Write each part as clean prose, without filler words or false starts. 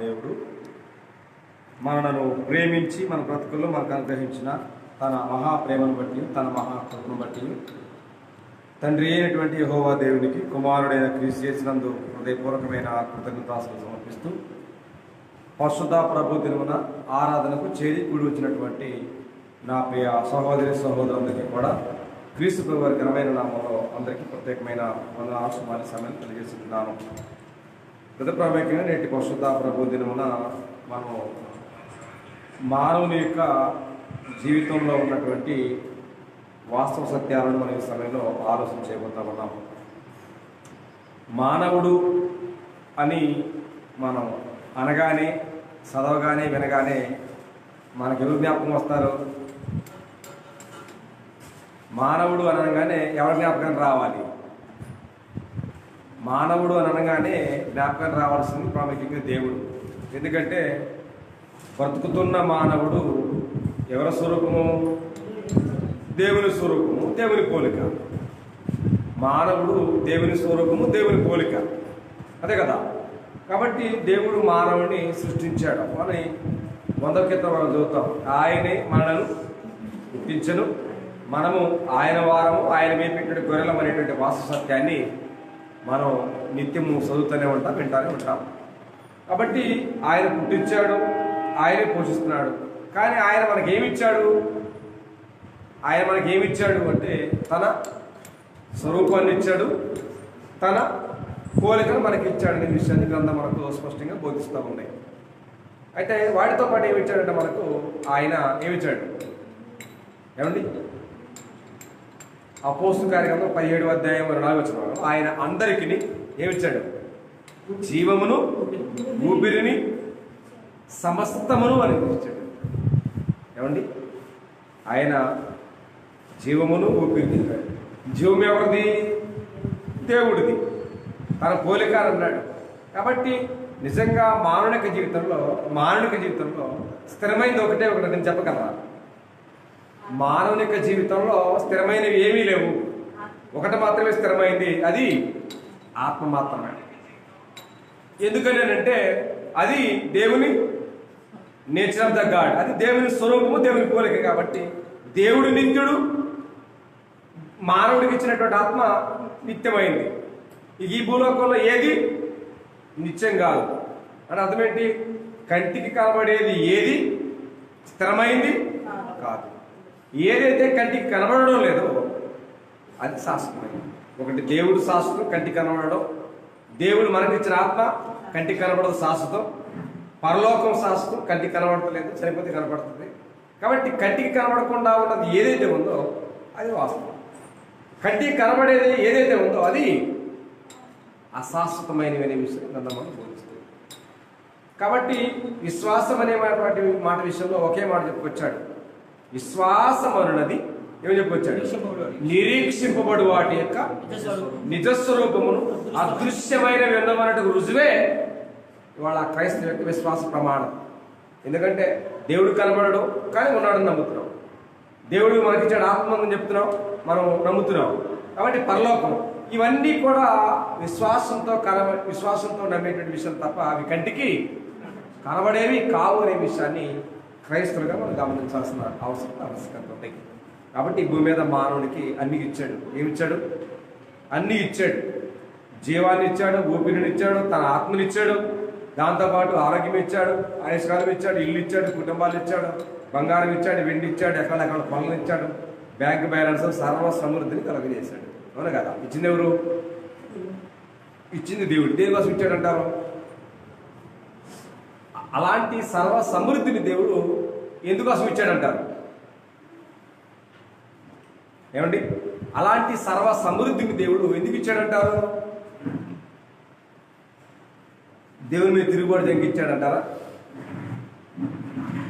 దేవుడు మనను ప్రేమించి మన బ్రతుకుల్లో మనకు అనుగ్రహించిన తన మహాప్రేమను బట్టి, తన మహాకృపను బట్టి తండ్రి అయినటువంటి యెహోవా దేవునికి కుమారుడైన క్రీస్తు యేసునందు హృదయపూర్వకమైన కృతజ్ఞతాస్తుతులు సమర్పిస్తూ పరిశుద్ధ ప్రభు దినమున ఆరాధనకు చేరి కూడి వచ్చినటువంటి నా ప్రియ సహోదరి సహోదరులందరికీ కూడా క్రీస్తు ప్రభు వారి ఘనమైన నామంలో అందరికీ ప్రత్యేకమైన వందనాలు శుభాలు సమయం తెలియజేస్తున్నాను. ప్రాముఖ్యంగా నేటి పరిశుద్ధ ప్రభు దినమున మనం మానవుని యొక్క జీవితంలో ఉన్నటువంటి వాస్తవ సత్యాలను మనం ఈ సమయంలో ఆలోచన చేయబోతా ఉన్నాం. మానవుడు అని మనం అనగానే, చదవగానే, వినగానే మనకు ఎవరు జ్ఞాపకం వస్తారు? మానవుడు అని అనగానే ఎవరి జ్ఞాపకం రావాలి? మానవుడు అని అనగానే జ్ఞాపకం రావాల్సింది ప్రాముఖ్యంగా దేవుడు. ఎందుకంటే బ్రతుకుతున్న మానవుడు ఎవరి స్వరూపము? దేవుని స్వరూపము, దేవుని పోలిక. మానవుడు దేవుని స్వరూపము, దేవుని పోలిక, అదే కదా. కాబట్టి దేవుడు మానవుడిని సృష్టించాడు అని 100 కీర్తన మనం చదువుతాం. ఆయనే మనలను పుట్టించను, మనము ఆయన వారము, ఆయన మేపెట్టిన గొర్రెలం అనేటువంటి వాస్తవ సత్యాన్ని మనం నిత్యము చదువుతూనే ఉంటాం, వింటానే ఉంటాం. కాబట్టి ఆయన పుట్టించాడు, ఆయనే పోషిస్తున్నాడు. కానీ ఆయన మనకేమిచ్చాడు? ఆయన మనకేమిచ్చాడు అంటే తన స్వరూపాన్ని ఇచ్చాడు, తన పోలికను మనకి ఇచ్చాడు అనే విషయాన్ని గ్రంథం మనకు స్పష్టంగా బోధిస్తూ ఉన్నాయి. అయితే వాటితో పాటు ఏమిచ్చాడంటే మనకు ఆయన ఏమిచ్చాడు? ఏమండి? అపోస్తల కార్యక్రమం 17వ అధ్యాయం 4వ వచనం ఆయన అందరికీ ఏమిచ్చాడు? జీవమును, ఊపిరిని, సమస్తమును అని ఇచ్చాడు. ఏమండి? ఆయన జీవమును, ఊపిరిని. జీవం ఎవరిది? దేవుడిది. తన పోలిక అన్నాడు. కాబట్టి నిజంగా మానవునిక జీవితంలో స్థిరమైనది ఒకటి నేను చెప్పగలరా? మానవునిక జీవితంలో స్థిరమైనవి ఏమీ లేవు. ఒకటి మాత్రమే స్థిరమైంది, అది ఆత్మ మాత్రమే. ఎందుకని అంటే అది దేవుని నేచర్ ఆఫ్ ద గాడ్, అది దేవుని స్వరూపము, దేవుని పోలిక. కాబట్టి దేవుడు నిత్యుడు, మానవుడికి ఇచ్చినటువంటి ఆత్మ నిత్యమైంది. ఈ భూలోకంలో ఏది నిత్యం కాదు అని అర్థమేంటి? కంటికి కనబడేది ఏది స్థిరమైంది కాదు. ఏదైతే కంటికి కనబడడం లేదో అది శాశ్వతమైంది. ఒకటి దేవుడు శాశ్వతం, కంటికి కనబడడం. దేవుడు మనకిచ్చిన ఆత్మ కంటికి కనబడదు, శాశ్వతం. పరలోకం శాశ్వతం, కంటికి కనబడతలేదు, చనిపోతే కనబడుతుంది. కాబట్టి కంటికి కనబడకుండా ఉన్నది ఏదైతే ఉందో అది వాస్తవం. కంటికి కనబడేది ఏదైతే ఉందో అది అశాశ్వతమైనవి అనే విషయం గ్రంథం బోధిస్తుంది. కాబట్టి విశ్వాసం అనే మాట విషయంలో ఒకే మాట చెప్పుకొచ్చాడు. విశ్వాసం అనున్నది ఏమి చెప్పుకొచ్చాడు? నిరీక్షింపబడు వాటి యొక్క నిజస్వరూపమును అదృశ్యమైన విన్నమన్నట్టు రుజువే ఇవాళ క్రైస్తవ యొక్క విశ్వాస ప్రమాణం. ఎందుకంటే దేవుడు కనబడడం, కానీ ఉన్నాడని నమ్ముతున్నాం. దేవుడు మనకిచ్చాడు ఆత్మని చెప్తున్నాం, మనం నమ్ముతున్నాం. కాబట్టి పరలోకం, ఇవన్నీ కూడా విశ్వాసంతో నమ్మేటువంటి విషయం తప్ప అవి కంటికి కనబడేవి కావు అనే విషయాన్ని క్రైస్తవులుగా మనం గమనించాల్సిన ఆవశ్యకత ఉంది. కాబట్టి భూమి మీద మానవునికి అన్ని ఇచ్చాడు. ఏమిచ్చాడు? అన్నీ ఇచ్చాడు. జీవాన్ని ఇచ్చాడు, ఊపిరిని ఇచ్చాడు, తన ఆత్మని ఇచ్చాడు, దాంతోపాటు ఆరోగ్యం ఇచ్చాడు, ఆయుష్కాలం ఇచ్చాడు, ఇల్లు ఇచ్చాడు, కుటుంబాలు ఇచ్చాడు, బంగారం ఇచ్చాడు, వెండి ఇచ్చాడు, ఎక్కడెక్కడ పనులు ఇచ్చాడు, బ్యాంక్ బ్యాలెన్స్, సర్వ సమృద్ధిని కలుగజేశాడు. అవునా కదా? ఇచ్చింది ఎవరు? ఇచ్చింది దేవుడు. దేనికోసం ఇచ్చాడంటారు? అలాంటి సర్వ సమృద్ధిని దేవుడు ఎందుకోసం ఇచ్చాడంటారు? ఏమండి? అలాంటి సర్వ సమృద్ధిని దేవుడు ఎందుకు ఇచ్చాడంటారు? దేవుని మీద తిరుగుబాటు జంకిచ్చాడంటారా?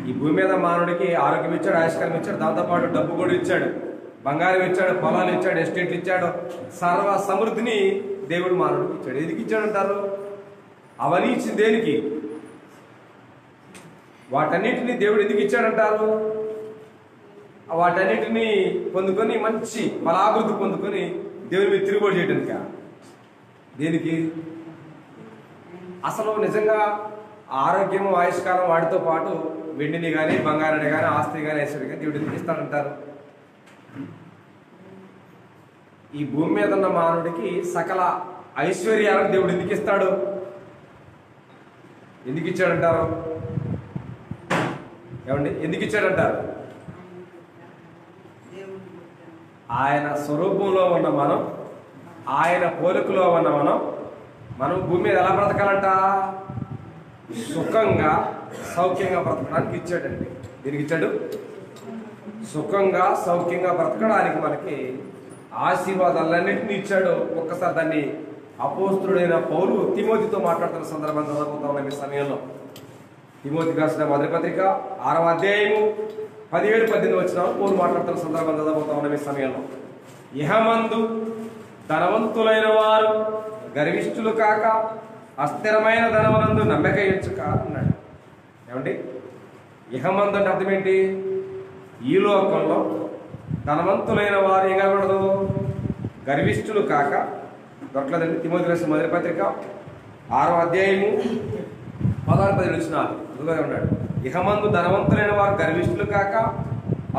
ఈ భూమి మీద మానవుడికి ఆరోగ్యం ఇచ్చాడు, ఆయుష్కాలం ఇచ్చాడు, దాంతోపాటు డబ్బు కూడా ఇచ్చాడు, బంగారం ఇచ్చాడు, పొలాలు ఇచ్చాడు, ఎస్టేట్లు ఇచ్చాడు, సర్వ సమృద్ధిని దేవుడు మానవుడికి ఇచ్చాడు. ఎందుకు ఇచ్చాడంటారు? అవన్నీ ఇచ్చింది దేనికి? వాటన్నిటిని దేవుడు ఎందుకు ఇచ్చాడంటారు? వాటన్నిటిని పొందుకొని మంచి ఫలాభివృద్ధి పొందుకొని దేవుని మీద తిరుగుబాటు చేయడానికి. దేనికి? అసలు నిజంగా ఆరోగ్యము ఆయుష్కాలం వాటితో పాటు వెండిని కానీ బంగారాన్ని కానీ ఆస్తి కానీ ఐశ్వర్యం కానీ దేవుడు ఎందుకు ఇస్తాడంటారు? ఈ భూమి మీద ఉన్న మానవుడికి సకల ఐశ్వర్యాలను దేవుడు ఎందుకు ఇస్తాడు? ఎందుకు ఇచ్చాడంటారు? ఏమండి, ఎందుకు ఇచ్చాడంటారు? ఆయన స్వరూపంలో ఉన్న మనం, ఆయన పోలికలో ఉన్న మనం భూమి మీద ఎలా బ్రతకాలంట? సుఖంగా సౌఖ్యంగా బ్రతకడానికి ఇచ్చాడండి. దీనికి ఇచ్చాడు సుఖంగా సౌఖ్యంగా బ్రతకడానికి మనకి ఆశీర్వాదాలన్నింటినీ ఇచ్చాడు. ఒక్కసారి దాన్ని అపోస్తుడైన పౌలు తిమోతితో మాట్లాడుతున్న సందర్భం చదువుతా ఉన్నాం ఈ సమయంలో. తిమోతికి రాసిన మొదటి పత్రిక 6వ అధ్యాయము 17-18 వచ్చిన పౌలు మాట్లాడుతున్న సందర్భం చదువుతా ఉన్నాం ఈ సమయంలో. ఇహమందు ధనవంతులైన వారు గర్విష్ఠులు కాక అస్థిరమైన ధనమునందు నమ్మక ఉంచుక అన్నాడు. ఏమండి, ఇహమందు అంటే అర్థం ఏంటి? ఈ లోకంలో ధనవంతులైన వారు ఏం కాకూడదు? గర్విష్ఠులు కాక. దొరకలేదండి. తిమోతి రాసిన మొదటి పత్రిక 6వ అధ్యాయము 16-17 వచ్చినారు ఉన్నాడు. ఇహమందు ధనవంతులైన వారు గర్విష్ఠులు కాక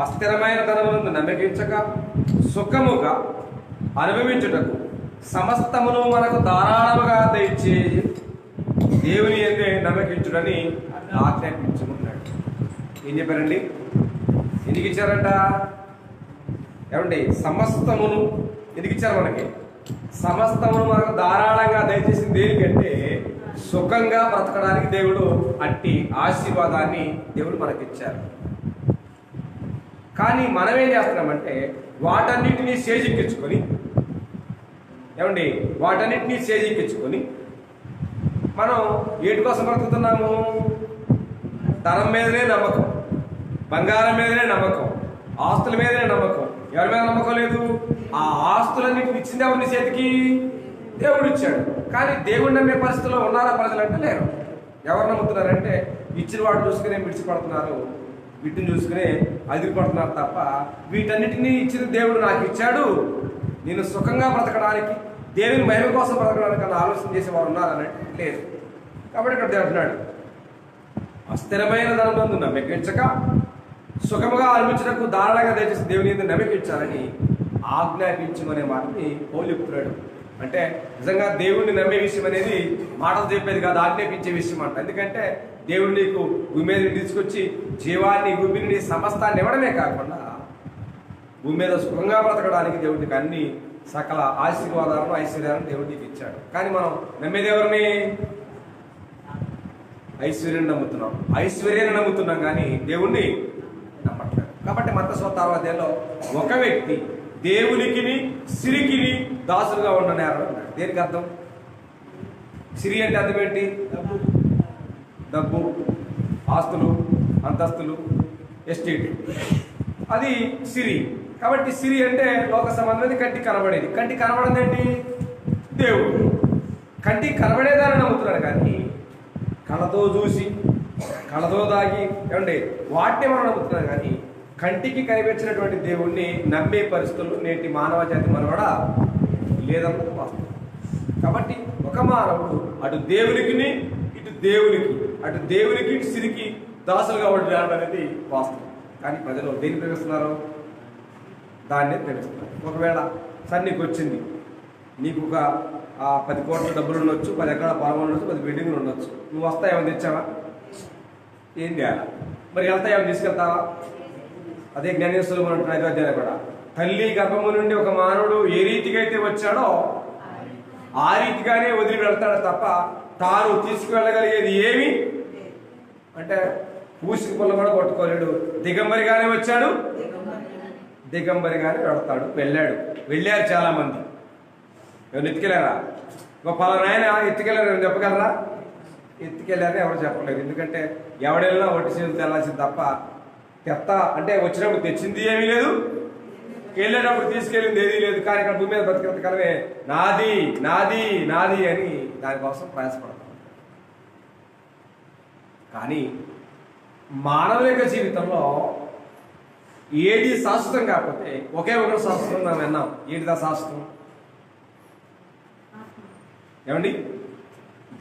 అస్థిరమైన ధనమునందు నమ్మకించక సుఖముగా అనుభవించుటకు సమస్తమును మనకు ధారాళముగా దయచే దేవుని ఎందే నమ్మకించుడని ఆజ్ఞాపించుకున్నాడు. ఏం చెప్పారండి? ఎందుకు ఇచ్చారంట? ఏమండి, సమస్తమును ఎందుకు ఇచ్చారు మనకి? సమస్తమును మనకు ధారాళంగా దయచేసింది దేనికంటే సుఖంగా బ్రతకడానికి దేవుడు అట్టి ఆశీర్వాదాన్ని దేవుడు మనకిచ్చారు. కానీ మనం ఏం చేస్తున్నామంటే వాటన్నిటినీ చేజిక్కించుకొని, ఏమండి, వాటన్నిటినీ చేజిక్కించుకొని మనం ఏటి కోసం బ్రతుకుతున్నాము? ధనం మీదనే నమ్మకం, బంగారం మీదనే నమ్మకం, ఆస్తుల మీదనే నమ్మకం. ఎవరి మీద నమ్మకం లేదు. ఆ ఆస్తులన్నింటిని ఇచ్చింది ఎవరిని చేతికి? దేవుడు ఇచ్చాడు. కానీ దేవుడు నమ్మే పరిస్థితిలో ఉన్నారా ప్రజలు అంటే లేరు. ఎవరు నమ్ముతున్నారంటే ఇచ్చిన వాడు చూసుకునే విడిచిపడుతున్నారు, వీటిని చూసుకునే అదిరిపడుతున్నారు తప్ప వీటన్నిటినీ ఇచ్చిన దేవుడు నాకు ఇచ్చాడు, నేను సుఖంగా బ్రతకడానికి, దేవుని మహిమ కోసం బ్రతకడానికి అన్న ఆలోచన చేసేవారు ఉన్నారని లేదు. కాబట్టి ఇక్కడ అంటున్నాడు, అస్థిరమైన ధనమందు నమ్మకించక సుఖముగా అనిపించడానికి ధారాళంగా దయచేసి దేవుని ఎందుకు నమ్మకించాలని ఆజ్ఞాపించమనే మాటని పౌలు చెప్తున్నాడు. అంటే నిజంగా దేవుడిని నమ్మే విషయం అనేది మాటలు చెప్పేది కాదు, ఆజ్ఞాపించే విషయం అంట. ఎందుకంటే దేవుడు నీకు భూమి మీద తీసుకొచ్చి జీవాన్ని, భూమిని, సమస్తాన్ని ఇవ్వడమే కాకుండా భూమి మీద సుఖంగా బ్రతకడానికి దేవుడికి అన్ని సకల ఆశీర్వాదాలను ఐశ్వర్యాలను దేవుడికి ఇచ్చాడు. కానీ మనం నమ్మేది ఎవరిని? ఐశ్వర్యాన్ని నమ్ముతున్నాం, ఐశ్వర్యాన్ని నమ్ముతున్నాం కానీ దేవుణ్ణి నమ్మట్లేదు. కాబట్టి మత్తయి 6వ అధ్యాయంలో ఒక వ్యక్తి దేవునికిని సిరికిని దాసులుగా ఉండనేరు అన్నాడు. దేనికి అర్థం? సిరి అంటే అర్థం ఏంటి? డబ్బు, ఆస్తులు, అంతస్తులు, ఎస్టేట్, అది సిరి. కాబట్టి సిరి అంటే లోక సంబంధం, కంటికి కనబడేది. కంటికి కనబడేది ఏంటి? దేవుడు. కంటికి కనబడేదాన్ని నమ్ముతున్నాడు కానీ కళ్ళతో చూసి, కళ్ళతో దాగి, ఏమండి, వాటిని మనం నమ్ముతున్నాం కానీ కంటికి కనిపించినటువంటి దేవుణ్ణి నమ్మే పరిస్థితుల్లో నేటి మానవ జాతి మనవడా లేదన్నది వాస్తవం. కాబట్టి ఒక మానవుడు అటు దేవునికి, ఇటు దేవునికి, అటు దేవునికి ఇటు సిరికి దాసులుగా ఉండడం అనేది వాస్తవం. కానీ ప్రజలు దేన్ని ప్రేమిస్తున్నారు? దాన్నే ప్రేమిస్తున్నారు. ఒకవేళ సార్ నీకు వచ్చింది, నీకు ఒక 10 కోట్ల డబ్బులు ఉండొచ్చు, 10 ఎకరాల పొలం ఉండొచ్చు, 10 బిల్డింగ్లు ఉండొచ్చు. నువ్వు వస్తా ఏమైనా తెచ్చావా? ఏం చేయాలా? మరి వెళ్తా ఏమైనా తీసుకెళ్తావా? అదే జ్ఞానేశ్వరులు మనం 5వ అధ్యాయంలో కూడా తల్లి గర్భము నుండి ఒక మానవుడు ఏ రీతిగా అయితే వచ్చాడో ఆ రీతిగానే వదిలి వెళ్తాడు తప్ప తాను తీసుకువెళ్ళగలిగేది ఏమి అంటే పూసిక పుల్ల కూడా కొట్టుకోలేడు. దిగంబరిగానే వచ్చాడు, దిగంబరిగానే వెళ్తాడు. వెళ్ళారు చాలా మంది. ఎవరు ఎత్తుకెళ్ళారా? ఒక పలానాయన ఎత్తుకెళ్ళారు చెప్పగలరా? ఎత్తుకెళ్ళారని ఎవరు చెప్పలేదు. ఎందుకంటే ఎవడెళ్ళినా ఒట్టి చేతులు తెల్లాల్సింది తప్ప అంటే వచ్చినప్పుడు తెచ్చింది ఏమీ లేదు, వెళ్ళేటప్పుడు తీసుకెళ్ళింది ఏదీ లేదు. కానీ ఇక్కడ భూమి మీద బతికినంత కాలమే నాది నాది నాది అని దానికోసం ప్రయాసపడతాం. కానీ మానవుల యొక్క జీవితంలో ఏది శాశ్వతం కాకపోతే ఒకే ఒకటి శాశ్వతం మనం విన్నాం. ఏంటిదా శాశ్వతం? ఏమండి?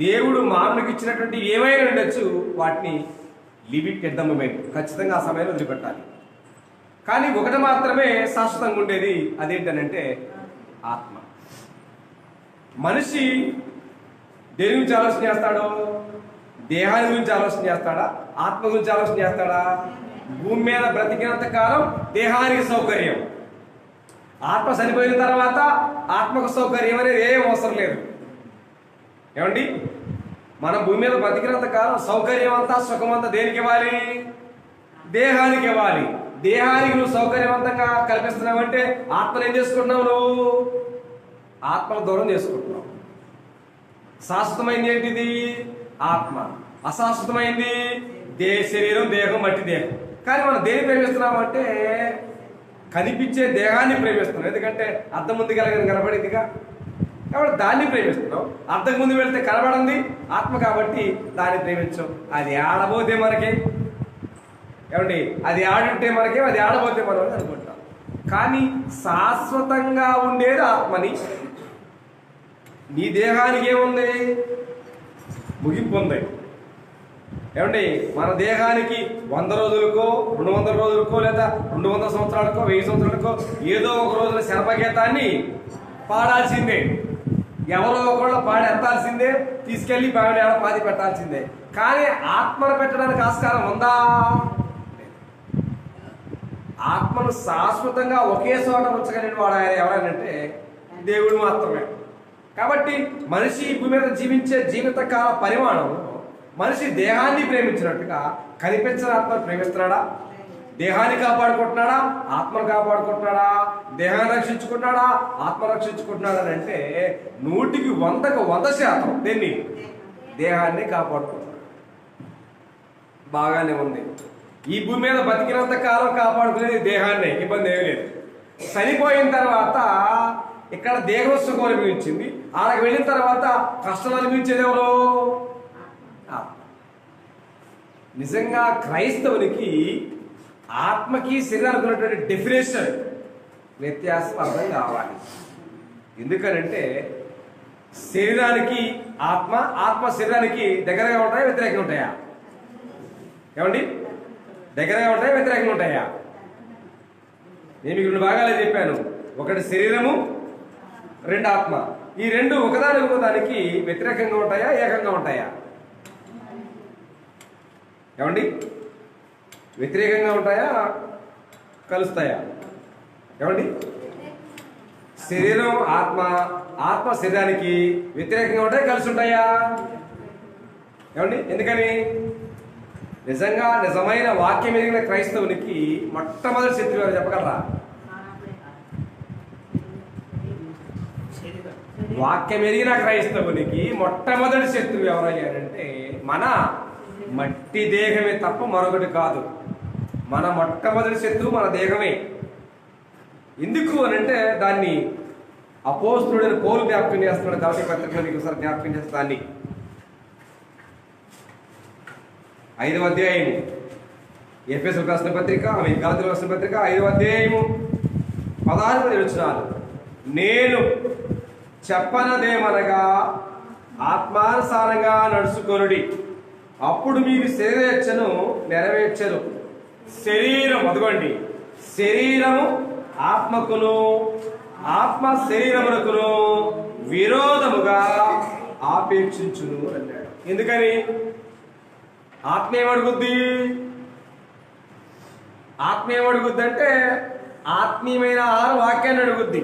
దేవుడు మానవునికి ఇచ్చినటువంటి ఏమైనా ఉండొచ్చు, వాటిని live it at the moment, ఖచ్చితంగా ఆ సమయంలో వదిలిపెట్టాలి. కానీ ఒకటి మాత్రమే శాశ్వతంగా ఉండేది, అదేంటనంటే ఆత్మ. మనిషి దేని గురించి ఆలోచన చేస్తాడో, దేహాన్ని గురించి ఆలోచన చేస్తాడా, ఆత్మ గురించి ఆలోచన చేస్తాడా? భూమి మీద బ్రతికినంత కాలం దేహానికి సౌకర్యం, ఆత్మ చనిపోయిన తర్వాత ఆత్మకు సౌకర్యం అనేది ఏం అవసరం లేదు. ఏమండి, మనం భూమి మీద బ్రతికినంత కాలం సౌకర్యం అంతా, సుఖం అంతా దేనికి ఇవ్వాలి? దేహానికి ఇవ్వాలి. దేహానికి నువ్వు సౌకర్యవంతంగా కల్పిస్తున్నావంటే ఆత్మను ఏం చేసుకుంటున్నావు? నువ్వు ఆత్మను దూరం చేసుకుంటున్నావు. శాశ్వతమైంది ఏంటిది? ఆత్మ. అశాశ్వతమైంది శరీరం, దేహం, మట్టి దేహం. కానీ మనం దేన్ని ప్రేమిస్తున్నాం అంటే కనిపించే దేహాన్ని ప్రేమిస్తున్నాం. ఎందుకంటే అద్దం ముందు కనబడేదిగా, కాబట్టి దాన్ని ప్రేమిస్తున్నాం. అద్దం ముందు వెళ్తే కనబడింది ఆత్మ, కాబట్టి దాన్ని ప్రేమించాం. అది ఆడబోతే మనకి ఏమండి, అది ఆడుంటే మనకే, అది ఆడబోతే మనం అనుకుంటాం. కానీ శాశ్వతంగా ఉండేది ఆత్మని. నీ దేహానికి ఏముంది? ముగింపు ఉంది. ఏమండి, మన దేహానికి 100 రోజులకో 200 రోజులకో లేదా 200 సంవత్సరాలకో 1000 సంవత్సరాలకో ఏదో ఒక రోజున శరభగీతాన్ని పాడాల్సిందే. ఎవరో ఒకళ్ళు పాడి ఎత్తాల్సిందే, తీసుకెళ్లి బావిడ పాతి పెట్టాల్సిందే. కానీ ఆత్మను పెట్టడానికి ఆస్కారం ఉందా? ఆత్మను శాశ్వతంగా ఒకే చోట ఉంచగలిగిన వాడు ఆయన ఎవరైనంటే దేవుడు మాత్రమే. కాబట్టి మనిషి భూమి మీద జీవించే జీవితకాల పరిమాణం మనిషి దేహాన్ని ప్రేమించినట్టుగా కనిపించిన ఆత్మను ప్రేమిస్తున్నాడా? దేహాన్ని కాపాడుకుంటున్నాడా? ఆత్మను కాపాడుకుంటున్నాడా? దేహాన్ని రక్షించుకుంటున్నాడా? ఆత్మ రక్షించుకుంటున్నాడా అని అంటే 100కి 100% దీన్ని దేహాన్ని కాపాడుకుంటున్నాడు. బాగానే ఉంది. ఈ భూమి మీద బతికినంత కాలం కాపాడుకునేది దేహాన్ని, ఇబ్బంది ఏమీ లేదు. చనిపోయిన తర్వాత ఇక్కడ దేహం సుఖం అనిపించింది, ఆడకు వెళ్ళిన తర్వాత కష్టాలు అనిపించేది ఎవరు? నిజంగా క్రైస్తవునికి ఆత్మకి శరీరానికి ఉన్నటువంటి డెఫినేషన్ వ్యత్యాసం అర్థం కావాలి. ఎందుకనంటే శరీరానికి ఆత్మ, ఆత్మ శరీరానికి దగ్గరగా ఉంటాయా, వ్యతిరేకంగా ఉంటాయా? ఏమండి, దగ్గరగా ఉంటాయా, వ్యతిరేకంగా ఉంటాయా? నేను మీకు 2 భాగాలే చెప్పాను. ఒకటి శరీరము, 2 ఆత్మ. ఈ 2 ఒకదాని ఇంకోదానికి వ్యతిరేకంగా ఉంటాయా, ఏకంగా ఉంటాయా? ఏమండి, వ్యతిరేకంగా ఉంటాయా, కలుస్తాయా? ఏమండి, శరీరం ఆత్మ, ఆత్మ శరీరానికి వ్యతిరేకంగా ఉంటాయా, కలిసి ఉంటాయా? ఏమండి, ఎందుకని? నిజంగా నిజమైన వాక్యం ఎరిగిన క్రైస్తవునికి మొట్టమొదటి శత్రువు ఎవరు చెప్పగలరా? వాక్యం ఎరిగిన క్రైస్తవునికి మొట్టమొదటి శత్రువు ఎవరయ్యారంటే మన మట్టి దేహమే తప్ప మరొకటి కాదు. మన మొట్టమొదటి శత్రువు మన దేహమే. ఎందుకు అని అంటే దాన్ని అపోస్తుడైన పౌలు జ్ఞాపకం చేస్తున్నాడు. కాబట్టి పత్రికలో మీకు ఒకసారి జ్ఞాపకం చేస్తా. దాన్ని 5వ అధ్యాయం ఎఫెసీయులకు రాసిన పత్రిక, గలాతీయులకు రాసిన పత్రిక 5వ అధ్యాయము 16 వచనాలు. నేను చెప్పనదేమనగా ఆత్మానుసారంగా నడుచుకొనుడి, అప్పుడు మీరు శరీరేచ్ఛను నెరవేర్చరు. శరీరం, అదిగోండి, శరీరము ఆత్మకును, ఆత్మ శరీరమునకును విరోధముగా ఆపేక్షించును అన్నాడు. ఎందుకని? ఆత్మ ఏమడుగుద్ది? ఆత్మ ఏమడుగుద్ది అంటే ఆత్మీయమైన ఆహారం వాక్యాన్ని అడుగుద్ది.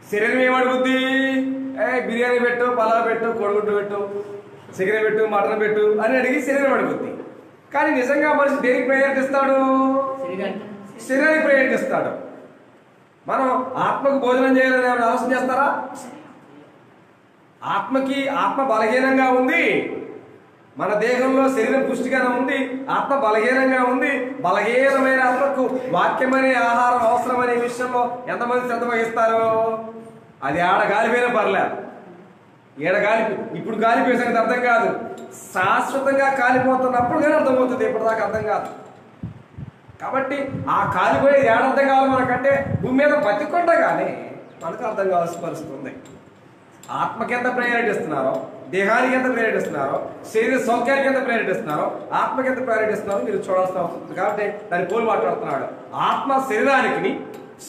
శరీరం ఏమడుగుద్ది? బిర్యానీ పెట్టు, పలావ్ పెట్టు, కోడిగుడ్డు పెట్టు, చికెన్ పెట్టు, మటన్ పెట్టు అని అడిగి శరీరం అడుగుద్ది. కానీ నిజంగా మనిషి దేనికి ప్రయత్నిస్తాడు? శరీరానికి ప్రయత్నిస్తాడు. మనం ఆత్మకు భోజనం చేయాలని ఏమైనా ఆలోచన చేస్తారా? ఆత్మకి ఆత్మ బలహీనంగా ఉంది. మన దేహంలో శరీరం పుష్టిగానే ఉంది, ఆత్మ బలహీనంగా ఉంది. బలహీనమైన ఆత్మకు వాక్యమనే ఆహారం అవసరమనే విషయంలో ఎంతమంది శ్రద్ధ వహిస్తారు? అది ఆడ గాలిపోయినా పర్లేదు, ఏడ ఇప్పుడు కాలిపోయే సంగతి అర్థం కాదు. శాశ్వతంగా కాలిపోతున్నప్పుడు కానీ అర్థమవుతుంది, ఇప్పటిదాకా అర్థం కాదు. కాబట్టి ఆ కాలిపోయేది ఏడ అర్థం కావాలి మనకంటే భూమి మీద బతికొండగానే మనకు అర్థం కావాల్సిన పరిస్థితి ఉంది. ఆత్మకి ఎంత ప్రయారిటీ ఇస్తున్నారో దేహానికి ఎంత ప్రేరేపిస్తున్నారో, శరీర సౌఖ్యానికి ఎంత ప్రేరేపిస్తున్నారో, ఆత్మకి ఎంత ప్రేరేపిస్తున్నారో మీరు చూడాల్సిన అవసరం ఉంది. కాబట్టి దాన్ని పోలి మాట్లాడుతున్నాడు. ఆత్మ శరీరానికి,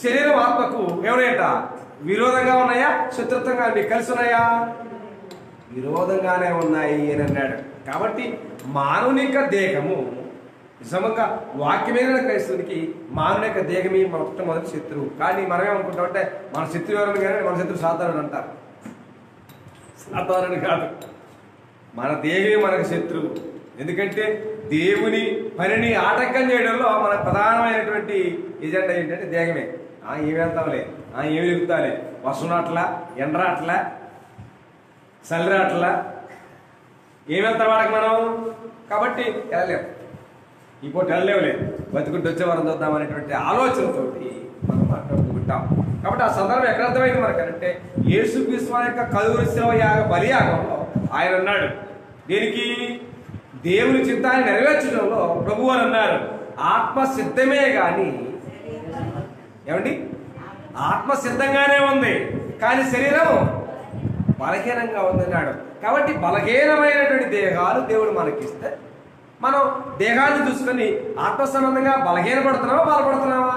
శరీరం ఆత్మకు ఎవరేంట విరోధంగా ఉన్నాయా, శత్రుత్వంగా మీకు కలిసి ఉన్నాయా? విరోధంగానే ఉన్నాయి అని అన్నాడు. కాబట్టి మానవుని యొక్క దేహము నిజంగా వాక్యమైన క్రైస్తవునికి మానవుని యొక్క దేహమే మొట్టమొదటి శత్రువు. కానీ మనమేమనుకుంటామంటే మన శత్రువు ఎవరని కానీ మన శత్రువు సాధారణ అంటారు. సాధారణ కాదు, మన దేహమే మనకు శత్రువు. ఎందుకంటే దేవుని పనిని ఆటంకం చేయడంలో మన ప్రధానమైనటువంటి ఎజెండా ఏంటంటే దేహమే. ఏమి వెళ్తాంలే, ఏమి తిరుగుతాలే, వర్షం రాట్లా, ఎండ రాట్లా, చలి రాట్లా, ఏమి వెళ్తాం వాడికి మనం. కాబట్టి వెళ్ళలేము, ఈ పూట వెళ్ళలేవులే, బతుకుంటూ వచ్చే వరం చూద్దాం అనేటువంటి ఆలోచనతోటి మనం మాట్లాడుకుంటాం. కాబట్టి ఆ సందర్భం ఎక్కడ అర్థమైంది మనకంటే యేసుక్రీస్తు యొక్క కలువరి శిలువ బలియాగంలో ఆయన అన్నాడు, దీనికి దేవుని చిత్తాన్ని నెరవేర్చడంలో ప్రభువు అని అన్నారు, ఆత్మ సిద్ధమే కానీ ఏమండి, ఆత్మ సిద్ధంగానే ఉంది కానీ శరీరం బలహీనంగా ఉందన్నాడు. కాబట్టి బలహీనమైనటువంటి దేహాలు దేవుడు మనకిస్తే మనం దేహాన్ని చూసుకొని ఆత్మ సంబంధంగా బలహీనపడుతున్నావా, బలపడుతున్నావా?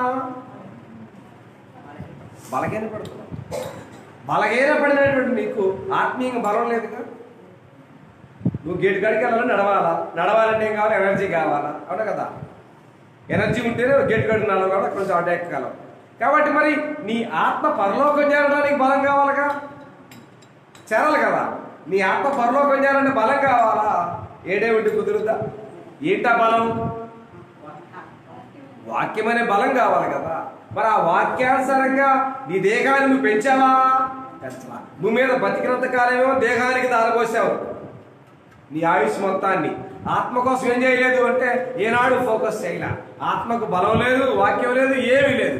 బలహీనపడుతున్నావా? బలహీనపడినటువంటి నీకు ఆత్మీయంగా బలం లేదుగా. నువ్వు గేటు కాడికి వెళ్ళాలని నడవాలంటే ఏం కావాలి? ఎనర్జీ కావాలా? అవునా కదా? ఎనర్జీ ఉంటేనే గేటు కాడికి నడవాలి, కొంచెం అటు ఎక్కగలం. కాబట్టి మరి నీ ఆత్మ పరలోకం చేరడానికి బలం కావాలిగా, చేరాలి కదా. నీ ఆత్మ పరలోకం చేయాలంటే బలం కావాలా? ఏడేమిటి కుదురుద్దా? ఏంటా బలం? వాక్యం అనే బలం కావాలి కదా. మరి ఆ వాక్యానుసారంగా నీ దేహాన్ని నువ్వు పెంచావా? పెంచవా? నువ్వు మీద బతికినంత కాలమేమో దేహానికి దారపోసావు నీ ఆయుష్ మొత్తాన్ని. ఆత్మ కోసం ఏం చేయలేదు అంటే ఏనాడు ఫోకస్ చేయలే. ఆత్మకు బలం లేదు, వాక్యం లేదు, ఏమీ లేదు.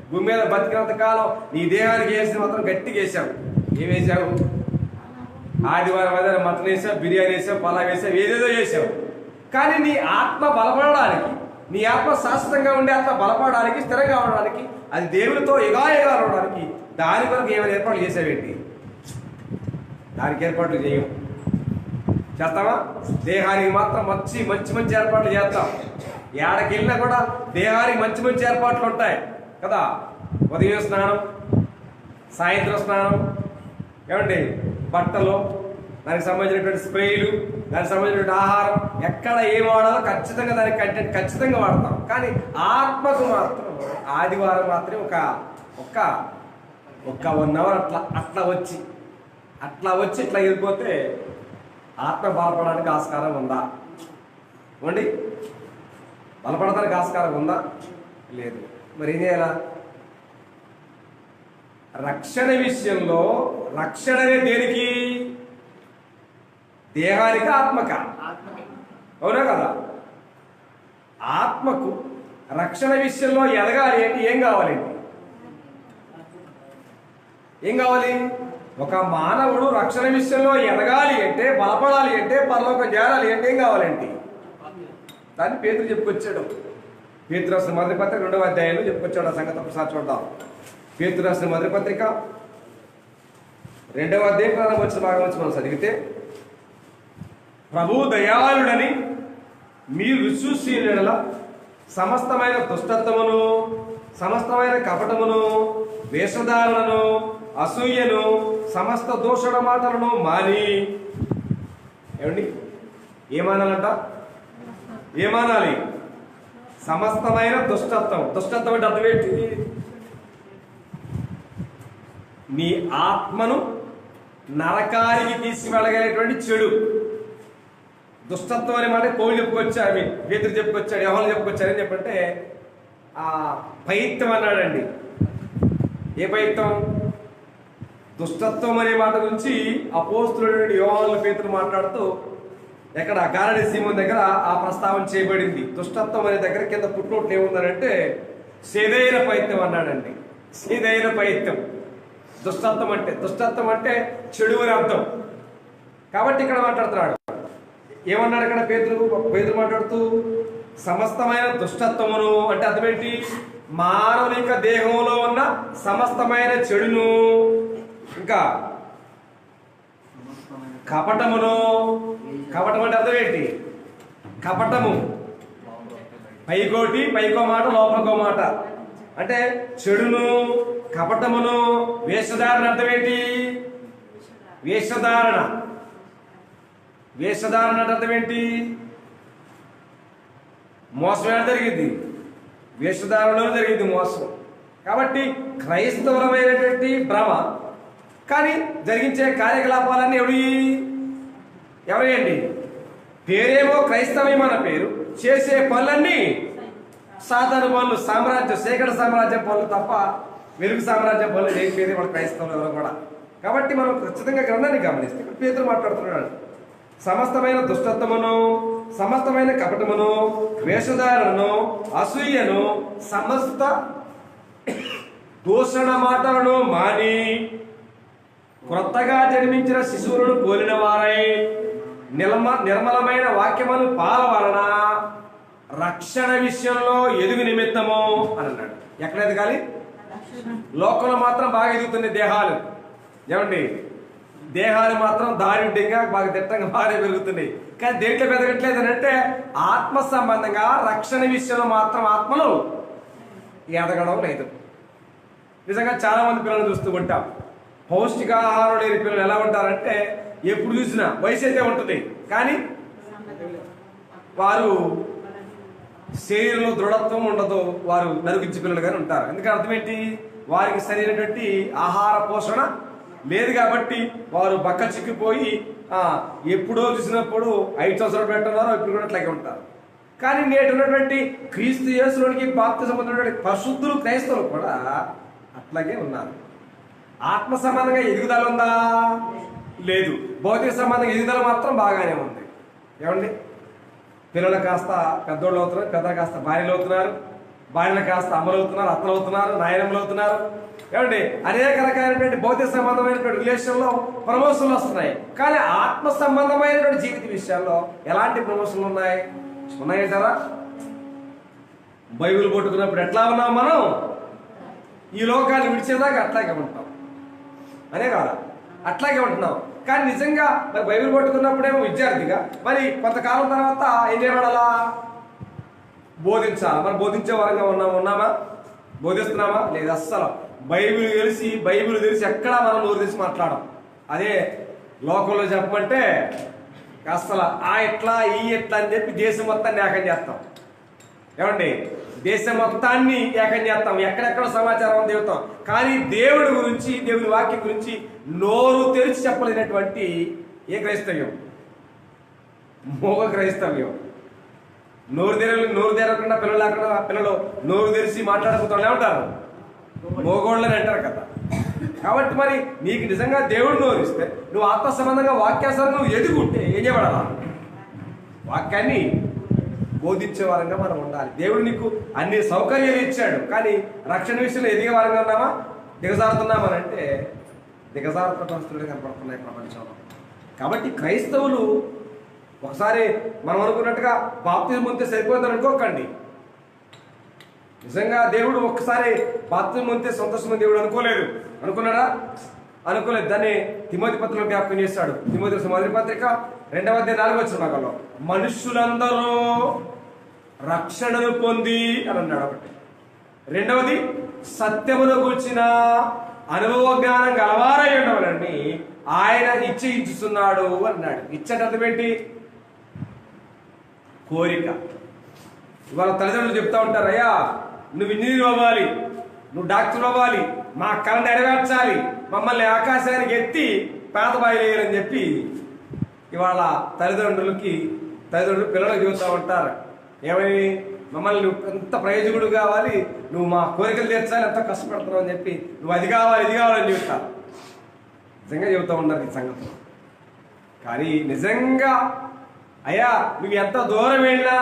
భూమి మీద బతికినంత కాలం నీ దేహానికి వేసిన మాత్రం గట్టిగా వేసావు. ఏం వేసావు? ఆదివారం అదే మటన్ వేసావు, బిర్యానీ వేసావు, పలావ్ వేసావు, ఏదేదో చేసావు. కానీ నీ ఆత్మ బలపడడానికి, నీ ఆత్మ శాశ్వతంగా ఉండే ఆత్మ బలపడడానికి, స్థిరంగా ఉండడానికి, అది దేవునితో యుగాయుగాలు ఉండడానికి దాని కొరకు ఏమైనా ఏర్పాట్లు చేసావేంటి? దానికి ఏర్పాట్లు చేయము. చేస్తావా? దేహానికి మాత్రం మంచి మంచి మంచి ఏర్పాట్లు చేస్తాం. ఏడకి వెళ్ళినా కూడా దేహానికి మంచి మంచి ఏర్పాట్లు ఉంటాయి కదా. ఉదయం స్నానం, సాయంత్రం స్నానం, ఏమండి బట్టలు, దానికి సంబంధించినటువంటి స్ప్రేలు, దానికి సంబంధించినటువంటి ఆహారం, ఎక్కడ ఏం వాడాలో ఖచ్చితంగా దానికి కంటెంట్ ఖచ్చితంగా వాడతాం. కానీ ఆత్మకు మాత్రం ఆదివారం మాత్రం ఒక 1 అవర్ అట్లా వచ్చి ఇట్లా వెళ్ళిపోతే ఆత్మ బలపడడానికి ఆస్కారం ఉందా? ఇవ్వండి, బలపడడానికి ఆస్కారం ఉందా? లేదు. మరి ఏం చేయాలా? రక్షణ విషయంలో రక్షణ అనేది దేనికి? దేహానికి, ఆత్మక? అవునా కదా? ఆత్మకు రక్షణ విషయంలో ఎదగాలి అంటే ఏం కావాలండి? ఏం కావాలి? ఒక మానవుడు రక్షణ విషయంలో ఎదగాలి అంటే, బలపడాలి అంటే, పరలోకం చేరాలి అంటే ఏం కావాలండి? దాన్ని పేతురు చెప్పుకొచ్చాడు. పేతురు రాసిన మొదటి పత్రిక 2వ అధ్యాయంలో చెప్పుకొచ్చాడు. ఆ సంగతి ఒకసారి చూద్దాం. పేతురు రాసిన మొదటి పత్రిక 2వ అధ్యాయం ప్రారంభం వచ్చిన భాగం నుంచి మనం చదివితే, ప్రభువు దయాళుడని మీరు రుచి సమస్తమైన దుష్టత్వమును, సమస్తమైన కపటమును, వేషధారణను, అసూయను, సమస్త దూషణ మాటలను మాని, ఏమండి ఏమానాలంట? ఏమానాలి? సమస్తమైన దుష్టత్వం. దుష్టత్వం అంటే అర్థం ఏంటి? నీ ఆత్మను నరకానికి తీసుకువెళ్ళగలిగేటువంటి చెడు. దుష్టత్వం అనే మాట పౌలు చెప్పుకొచ్చాడు, పేతురు చెప్పుకొచ్చాడు, యోహాను చెప్పుకొచ్చాడు. ఏం చెప్పంటే పైత్యం అన్నాడండి. ఏ పైత్యం? దుష్టత్వం అనే మాట గురించి అపోస్తులుడు యోహాను పేతురు మాట్లాడుతూ ఎక్కడ గారడి సీమోను దగ్గర ఆ ప్రస్తావన చేయబడింది. దుష్టత్వం అనే దగ్గర కింద పుట్టినోట్లు ఏముందనంటే సేదైన పైత్యం అన్నాడండి. సేదైన పైత్యం. దుష్టత్వం అంటే చెడు అని అర్థం. కాబట్టి ఇక్కడ మాట్లాడుతున్నాడు. ఏమన్నాడు ఇక్కడ పేతురు మాట్లాడుతూ? సమస్తమైన దుష్టత్వమును అంటే అర్థం ఏంటి? మానవుని యొక్క దేహంలో ఉన్న సమస్తమైన చెడును, ఇంకా కపటమును. కపటం అంటే అర్థం ఏంటి? కపటము పైకోటి, పైకో మాట, లోపలికో మాట. అంటే చెడును, కపటమును, వేషధారణ అర్థం ఏంటి? వేషధారణ. వేషధారణ అంటే అర్థం ఏంటి? మోసం ఏడ జరిగింది? వేషధారణలో జరిగింది మోసం. కాబట్టి క్రైస్తవులమైనటువంటి భ్రమ, కానీ జరిగించే కార్యకలాపాలన్నీ ఎవరండి? పేరేమో క్రైస్తవ్యం అన్న పేరు, చేసే పనులన్నీ సాధారణ పనులు, సేకరణ సామ్రాజ్యం పనులు తప్ప వెలుగు సామ్రాజ్యం పనులు చేయకపోయేది మన క్రైస్తవులు ఎవరు కూడా. కాబట్టి మనం ఖచ్చితంగా గ్రంథాన్ని గమనిస్తే ఇక్కడ పేతురు మాట్లాడుతున్నాడు. సమస్తమైన దుష్టత్వమును, సమస్తమైన కపటమును, వేషధారణను, అసూయను, సమస్త దూషణ మాటలను మాని క్రొత్తగా జన్మించిన శిశువులను పోలిన వారై నిర్మలమైన వాక్యమును పాల వలన రక్షణ విషయంలో ఎదుగు నిమిత్తము అని అన్నాడు. ఎక్కడ ఎదగాలి? లోకంలో మాత్రం బాగా ఎదుగుతున్నాయి దేహాలు. ఏమండి? దేహాలు మాత్రం దారుణ్యంగా బాగా దిట్టంగా బాగా పెరుగుతున్నాయి. కానీ దేంట్లో పెరగట్లేదు అని అంటే ఆత్మ సంబంధంగా రక్షణ విషయంలో మాత్రం ఆత్మలు ఎదగడం లేదు. నిజంగా చాలా మంది పిల్లలు చూస్తూ ఉంటాం. పౌష్టికాహారం లేని పిల్లలు ఎలా ఉంటారంటే ఎప్పుడు చూసినా వయసు అయితే ఉంటుంది, కానీ వారు శరీరంలో దృఢత్వం ఉండదు. వారు నరుగించి పిల్లలుగానే ఉంటారు. ఎందుకంటే అర్థం ఏంటి? వారికి సరైనటువంటి ఆహార పోషణ లేదు కాబట్టి వారు బక్క చిక్కిపోయి ఎప్పుడో చూసినప్పుడు 5 సంవత్సరాలు పెట్టున్నారో ఇప్పుడు కూడా అట్లాగే ఉంటారు. కానీ నేటి ఉన్నటువంటి క్రీస్తు యేసులోనికి బాప్తిజం పొందినటువంటి పరిశుద్ధులు క్రైస్తవులు కూడా అట్లాగే ఉన్నారు. ఆత్మ సంబంధంగా ఎదుగుదల ఉందా? లేదు. భౌతిక సంబంధంగా ఎదుగుదల మాత్రం బాగానే ఉంది. ఏమండి? పిల్లలు కాస్త పెద్దోళ్ళు అవుతున్నారు, పెద్దలు కాస్త భార్యలు అవుతున్నారు, భార్యలు కాస్త అమ్మలు అవుతున్నారు, అత్తలు అవుతున్నారు, నాయనమ్మలు అవుతున్నారు. ఏమండి? అనేక రకాలైనటువంటి భౌతిక సంబంధమైనటువంటి రిలేషన్లో ప్రమోషన్లు వస్తున్నాయి. కానీ ఆత్మ సంబంధమైనటువంటి జీవిత విషయాల్లో ఎలాంటి ప్రమోషన్లు ఉన్నాయంటారా? బైబిల్ పట్టుకున్నప్పుడు ఎట్లా ఉన్నాం మనం? ఈ లోకాన్ని విడిచేదాకా అట్లాగే ఉంటాం అనే కాదా? అట్లాగే ఉంటున్నాం. కానీ నిజంగా మరి బైబిల్ పట్టుకున్నప్పుడేమో విద్యార్థిగా, మరి కొంతకాలం తర్వాత ఏం చేయబడాలా? బోధించాలి. మరి బోధించే వరంగా ఉన్నామా? బోధిస్తున్నామా? లేదు. అస్సలు బైబిల్ తెలిసి ఎక్కడా మనం నోరు తెలిసి మాట్లాడం. అదే లోకంలో చెప్పమంటే అస్సలు ఎట్లా ఎట్లా అని చెప్పి దేశం మొత్తాన్ని ఏకం చేస్తాం. ఏమండి? దేశం మొత్తాన్ని ఏకం చేస్తాం, ఎక్కడెక్కడ సమాచారం దిగుతాం. కానీ దేవుడి గురించి, దేవుని వాక్యం గురించి నోరు తెరిచి చెప్పలేనటువంటి ఏ క్రైస్తవ్యం? మోగ క్రైస్తవ్యం. నోరు తెరవకుండా పిల్లలు నోరు తెరిచి మాట్లాడకపోతే ఏమంటారు? మోగోళ్ళని అంటారు కదా. కాబట్టి మరి నీకు నిజంగా దేవుడు నోరిస్తే, నువ్వు ఆత్మ సంబంధంగా వాక్యాసరం నువ్వు ఎదుగుంటే ఏం చేయబడాలా? వాక్యాన్ని బోధించే వారంగా మనం ఉండాలి. దేవుడు నీకు అన్ని సౌకర్యాలు ఇచ్చాడు, కానీ రక్షణ విషయంలో ఎదిగే వారంగా ఉన్నామా? దిగజారుతున్నామని అంటే దిగజారుతున్న పరిస్థితులు కనపడుతున్నాయి ప్రపంచంలో. కాబట్టి క్రైస్తవులు ఒకసారి మనం అనుకున్నట్టుగా బాప్తిజం పొందితే సరిపోతుందని అనుకోకండి. నిజంగా దేవుడు ఒక్కసారి బాప్తిజం పొందితే సంతోషమైన దేవుడు అనుకున్నాడా? అనుకోలేదు. దాన్ని తిమోతి పత్రికలో జ్ఞాపకం చేస్తాడు. తిమోతి మొదటి పత్రిక 2వ అధ్యాయం 4వ వచనం మనుష్యులందరూ రక్షణను పొంది అని అన్నాడు. ఒకటి. రెండవది, సత్యమును గూర్చిన అనుభవ జ్ఞానం గలవారై ఉండవాలని ఆయన ఇచ్చుచున్నాడు అన్నాడు. ఇచ్చట అర్థం ఏంటి? కోరిక. ఇవాళ తల్లిదండ్రులు చెప్తా ఉంటారు, అయ్యా నువ్వు ఇంజనీర్ అవ్వాలి, నువ్వు డాక్టర్ అవ్వాలి, మా కళ నెరవేర్చాలి, మమ్మల్ని ఆకాశానికి ఎత్తి పేదబాయిలేయాలని చెప్పి ఇవాళ తల్లిదండ్రులు పిల్లలకు చెబుతూ ఉంటారు. ఏమని? మమ్మల్ని నువ్వు ఎంత ప్రయోజకుడు కావాలి, నువ్వు మా కోరికలు తీర్చాలి, ఎంత కష్టపడుతున్నావు అని చెప్పి నువ్వు అది కావాలి ఇది కావాలని చెబుతారు. నిజంగా చెబుతూ ఉన్నారు ఈ సంగతి. కానీ నిజంగా అయ్యా నువ్వు ఎంత దూరం వెళ్ళినా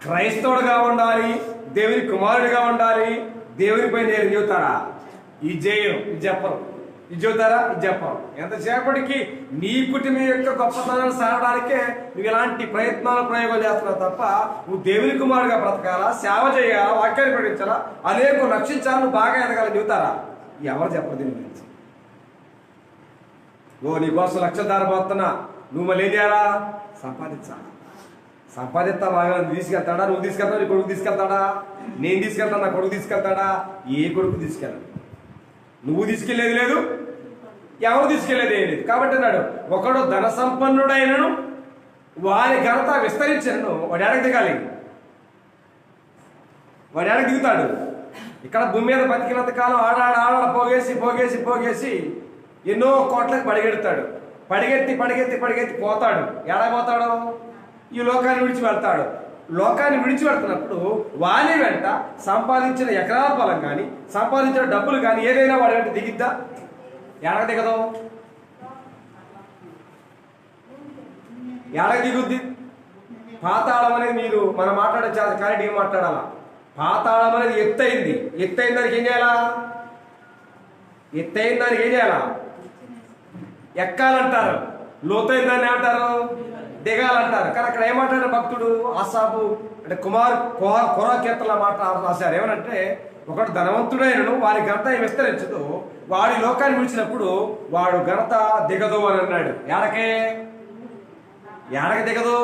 క్రైస్తవుడుగా ఉండాలి, దేవుని కుమారుడిగా ఉండాలి, దేవునిపై నేను చెబుతారా? ఇది చెప్పరు. ఇది చెబుతారా? ఇది చెప్పరు. ఎంతసేపటికి నీ కుటుంబం యొక్క గొప్పతనాన్ని సాగడానికే నువ్వు ఇలాంటి ప్రయోగాలు చేస్తున్నావు తప్ప నువ్వు దేవుని కుమారుడిగా బ్రతకాలా, సేవ చేయాలా, వాక్యాన్ని ప్రకటించాలా, అనేక రక్షించాలా, నువ్వు బాగా ఎదగాలని చెబుతారా? ఎవరు చెప్పరు దీని గురించి. నీకోసం లక్షలు దారిపోతున్నా, నువ్వు మళ్ళీ ఏం చేయాలా? సంపాదిస్తా బాగా తీసుకెళ్తాడా? నువ్వు తీసుకెళ్తావు, నీ కొడుకు తీసుకెళ్తాడా? నేను తీసుకెళ్తాను, నా కొడుకు తీసుకెళ్తాడా? ఏ కొడుకు తీసుకెళ్ళాడు? నువ్వు తీసుకెళ్లేది లేదు, ఎవరు తీసుకెళ్లేది ఏం లేదు. కాబట్టి అన్నాడు, ఒకడు ధన సంపన్నుడైనను వారి ఘనత విస్తరించను. వాడు ఎడకి దిగాలి, వాడు ఎడకి దిగుతాడు. ఇక్కడ భూమి మీద బతికినంత కాలం ఆడాడ పోగేసి ఎన్నో కోట్లకు పడిగెడతాడు. పడిగెత్తి పోతాడు. పోతాడు? ఈ లోకాన్ని విడిచి వెళ్తాడు. లోకాన్ని విడిచి వెళ్తున్నప్పుడు వాని వెంట సంపాదించిన ఎకరాల పొలం కానీ, సంపాదించిన డబ్బులు కానీ ఏదైనా వాడి వెంట దిగిద్దా? ఎడక దిగదు. ఎడక దిగుద్ది. పాతాళం అనేది మనం మాట్లాడే చాలా క్లారిటీగా మాట్లాడాలా. పాతాళం అనేది ఎత్తైన దానికి ఏం చేయాలా? ఎక్కాలంటారు. లోతైన దాన్ని ఏమంటారు? దిగాలంటారు. కానీ అక్కడ ఏమంటాడు భక్తుడు? ఆసాపు అంటే కురా కీర్తనల మాట రాశారు. ఏమనంటే, ఒకడు ధనవంతుడైనను వారి ఘనత విస్తరించదు, వాడి లోకాన్ని విడిచినప్పుడు వాడు ఘనత దిగదు అని అన్నాడు. ఎడకి దిగదు.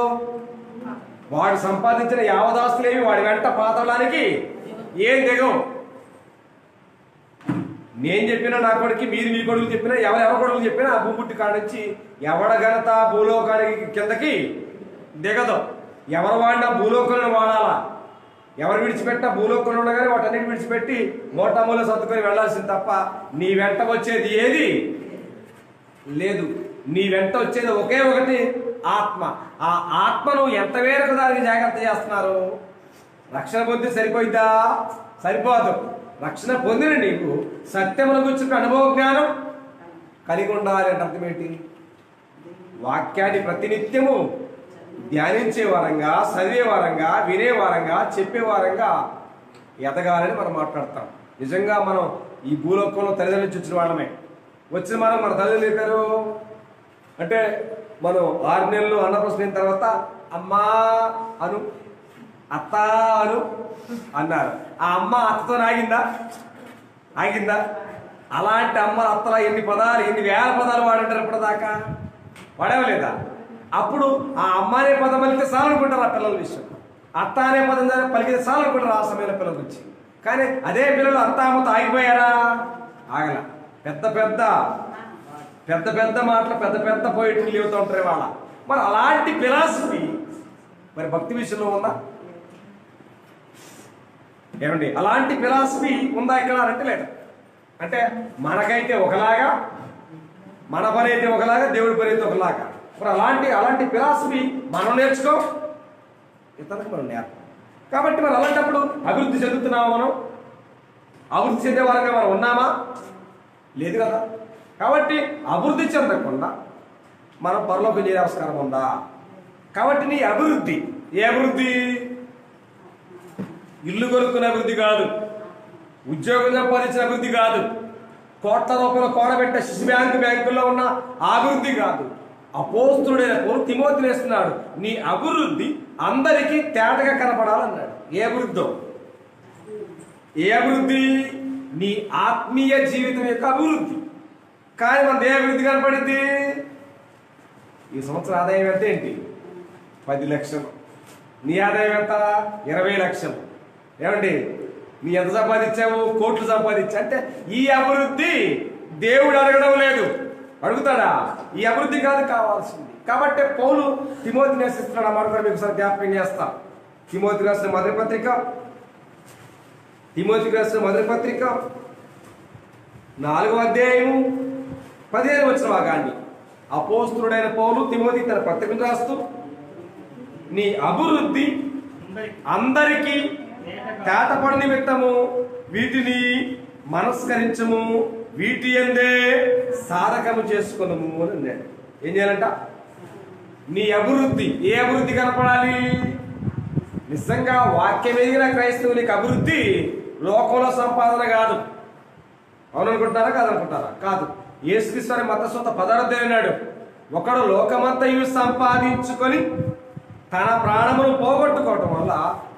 వాడు సంపాదించిన యావదాస్తులేమి వాడి వెంట పాతాళానికి ఏం దిగవు. నేను చెప్పినా నా కొడుకు, మీరు మీ కొడుకు చెప్పినా, ఎవరెవరి కొడుకు చెప్పినా ఆ భూముట్టి కానించి ఎవడ ఘనత భూలోకానికి కిందకి దిగదు. ఎవరు వాడినా భూలోకంలో వాడాలా. ఎవరు విడిచిపెట్టినా భూలోకంలో ఉండగానే వాటన్నిటి విడిచిపెట్టి మోటామూల సర్దుకొని వెళ్లాల్సింది తప్ప నీ వెంట వచ్చేది ఏది లేదు. నీ వెంట వచ్చేది ఒకే ఒకటి, ఆత్మ. ఆ ఆత్మను ఎంత వేరకు దానికి జాగ్రత్త చేస్తున్నారు? రక్షణ పొంది సరిపోయిద్దా? సరిపోదు. రక్షణ పొందిన నీకు సత్యముల గురించి అనుభవ జ్ఞానం కలిగి ఉండాలి. అంటే అర్థం ఏంటి? వాక్యాన్ని ప్రతినిత్యము ధ్యానించే వారంగా, చదివే వారంగా, వినే వారంగా, చెప్పే వారంగా ఎదగాలని మనం మాట్లాడతాం. నిజంగా మనం ఈ భూలోకంలో తల్లిదండ్రుల నుంచి వచ్చిన వాళ్ళమే. వచ్చిన మన తల్లిదండ్రులు చెప్పారు అంటే, మనం 6 నెలలు అన్నప్రసన్న అయిన తర్వాత అమ్మా అను, అత్త అను అన్నారు. ఆ అమ్మ అత్తతో ఆగిందా? అలాంటి అమ్మల అత్తలా ఎన్ని వేల పదాలు వాడంటారు ఇప్పటిదాకా? వాడేవలేదా? అప్పుడు ఆ అమ్మ అనే పదం పలికితే చాలనుకుంటారు ఆ పిల్లల విషయం. అత్త అనే పదం పలికితే చాలనుకుంటారు ఆ సమయంలో పిల్లల గురించి. కానీ అదే పిల్లలు అత్త అమ్మతో ఆగిపోయారా? ఆగల. పెద్ద మాటలు, పెద్ద పోయిట్లు లేవుతూ ఉంటారు వాళ్ళ. మరి అలాంటి ఫిలాసఫీ మరి భక్తి విషయంలో ఉందా? ఏమండి, అలాంటి ఫిలాసఫీ ఉందా ఇక్కడ అంటే లేదు. అంటే మనకైతే ఒకలాగా, మన పని అయితే ఒకలాగా, దేవుడి పని అయితే ఒకలాగా. మరి అలాంటి ఫిలాసఫీ మనం నేర్చుకో, ఇతరులకు మనం నేర్పం. కాబట్టి మరి అలాంటప్పుడు అభివృద్ధి చెందుతున్నామా? మనం అభివృద్ధి చెందే వారంగా మనం ఉన్నామా? లేదు కదా. కాబట్టి అభివృద్ధి చెందకుండా మనం పరలోకం చేసే ఆస్కారం ఉందా? కాబట్టి నీ అభివృద్ధి ఏ అభివృద్ధి? ఇల్లు కొనుక్కునే అభివృద్ధి కాదు, ఉద్యోగం సంపాదించిన అభివృద్ధి కాదు, కోట్ల రూపాయలు కూడబెట్టే బ్యాంకుల్లో ఉన్న అభివృద్ధి కాదు. అపోస్తుడైన పౌలు తిమోతిని వేస్తున్నాడు, నీ అభివృద్ధి అందరికీ తేటగా కనపడాలన్నాడు. ఏ అభివృద్ధి? నీ ఆత్మీయ జీవితం యొక్క అభివృద్ధి. కానీ మనది ఏ అభివృద్ధి కనపడింది? ఈ సంవత్సరం ఆదాయం ఎంత ఏంటి? 10 లక్షలు. నీ ఆదాయం ఎంత? 20 లక్షలు. ఏమండి, నీ ఎంత సంపాదించావు? కోట్లు సంపాదించా. అంటే ఈ అభివృద్ధి దేవుడు అడగడం లేదు. అడుగుతాడా? ఈ అభివృద్ధి కాదు కావాల్సింది. కాబట్టి పౌలు తిమోతిని నేర్పిస్తున్నాడు. అన్నమాట కూడా మీకు ఒకసారి జ్ఞాపకం చేస్తాం. తిమోతికి రాసిన మొదటి పత్రిక 4వ అధ్యాయము 15వ వచన భాగాన్ని అపోస్తుడైన పౌలు తిమోతికి తన పత్రికను రాస్తూ, నీ అభివృద్ధి అందరికీ తేటపడి నిమిత్తము వీటిని మనస్కరించము, వీటి యందే సాధకము చేసుకున్నాము అని అన్నాడు. ఏం చేయాలంట? నీ అభివృద్ధి ఏ అభివృద్ధి కనపడాలి? నిజంగా వాక్యం ఎదిగిన క్రైస్తవునికి అభివృద్ధి లోకంలో సంపాదన కాదు. అవుననుకుంటున్నారా? కాదనుకుంటారా? కాదు. యేసుక్రీస్తు మత్తయి 16 అన్నాడు, ఒకడు లోకమంతయు సంపాదించుకొని తన ప్రాణమును పోగొట్టుకోవటం వల్ల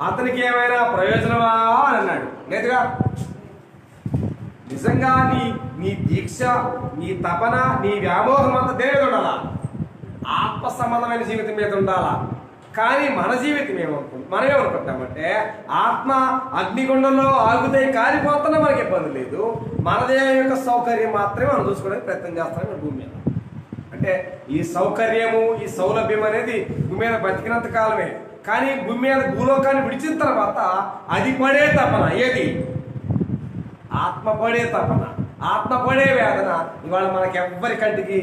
అతనికి ఏమైనా ప్రయోజనమా అని అన్నాడు. లేదుగా. నిజంగా నీ నీ దీక్ష, నీ తపన, నీ వ్యామోహం అంతా దేని మీద ఉండాలా? ఆత్మ సంబంధమైన జీవితం మీద ఉండాలా. కానీ మన జీవితం మనమేమనుకుంటామంటే ఆత్మ అగ్నిగుండంలో ఆగుతాయి కారిపోతున్నా మనకి ఇబ్బంది లేదు, మన దేహం యొక్క సౌకర్యం మాత్రమే మనం చూసుకోవడానికి ప్రయత్నం చేస్తాం భూమి మీద. అంటే ఈ సౌకర్యము, ఈ సౌలభ్యం అనేది భూమి మీద బతికినంత కాలమే. కానీ భూమి మీద భూలోకాన్ని విడిచిన తర్వాత అది పడే తపన ఏది? ఆత్మ పడే తపన, ఆత్మ పడే వేదన ఇవాళ మనకి ఎవ్వరి కంటికి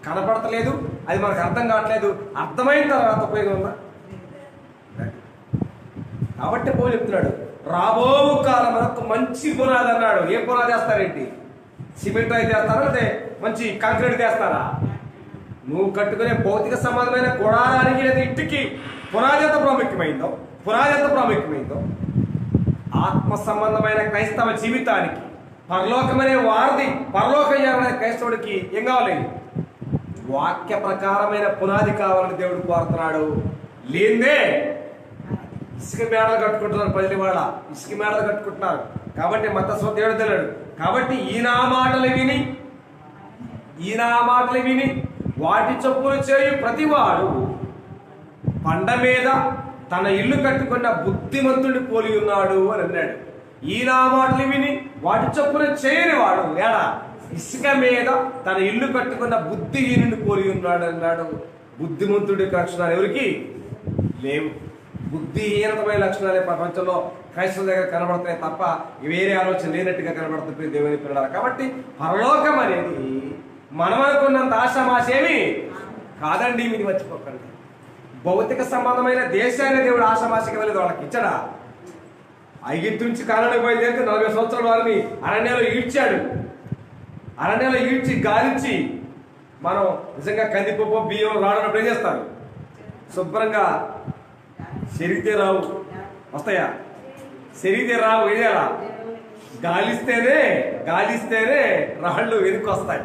కనపడతలేదు, అది మనకు అర్థం కావట్లేదు. అర్థమైన తర్వాత ఉపయోగం ఉందా? కాబట్టి పౌలు చెప్తున్నాడు, రాబో కాలం మనకు మంచి పునాది అన్నాడు. ఏ పునాది వేస్తారేంటి? సిమెంట్ అయితే వేస్తారా, లేకపోతే మంచి కాంక్రీట్ వేస్తారా? నువ్వు కట్టుకునే భౌతిక సంబంధమైన గుడారానికి లేదా ఇంటికి పునాది ఎంత ప్రాముఖ్యమైందో ఆత్మ సంబంధమైన క్రైస్తవ జీవితానికి, పరలోకమనే వారిది పరలోకం చేయాలనే క్రైస్తవుడికి ఏం కావాలి? వాక్య ప్రకారమైన పునాది కావాలని దేవుడు కోరుతున్నాడు. లేదే ఇసుక మేడలు కట్టుకుంటున్నారు ప్రజలు, వాళ్ళ ఇసుక మేడలు కట్టుకుంటున్నారు. కాబట్టి మతస్వ దేవుడు తెలియడు. కాబట్టి ఈయన మాటలు విని వాటి చొప్పులు చేయు ప్రతివాడు పండ మీద తన ఇల్లు కట్టుకున్న బుద్ధిమంతుడి పోలి ఉన్నాడు అని అన్నాడు. ఈయన మాటలు విని వాటి చొప్పున చేయని వాడు ఏడా ఇసుక మీద తన ఇల్లు కట్టుకున్న బుద్ధిహీనుడి పోలి ఉన్నాడు అన్నాడు. బుద్ధిమంతుడి లక్షణాలు ఎవరికి లేవు. బుద్ధిహీనతమైన లక్షణాలే ప్రపంచంలో క్రైస్తవ దగ్గర కనబడుతున్నాయి తప్ప వేరే ఆలోచన లేనట్టుగా కనబడుతుంది దేవుని పిల్లలు. కాబట్టి పరలోకం అనేది మనం అనుకున్నంత ఆశామాసేమి కాదండి, మీది మర్చిపోకండి. భౌతిక సంబంధమైన దేశాన్ని దేవుడు ఆశామాసికి వెళ్ళలేదు, వాళ్ళకి ఇచ్చడా? ఐగిప్తు నుంచి కారణానికి బయలుదేరితే 40 సంవత్సరాల వారిని అరణ్యంలో ఈడ్చి గాలించి మనం నిజంగా కందిపప్పు బియ్యం రావడం ఏం చేస్తారు? శుభ్రంగా శరీతే రావు వస్తాయా? శరీతే రావు, ఏదేలా గాలిస్తేనే రాళ్ళు వెనుక్కి వస్తాయి.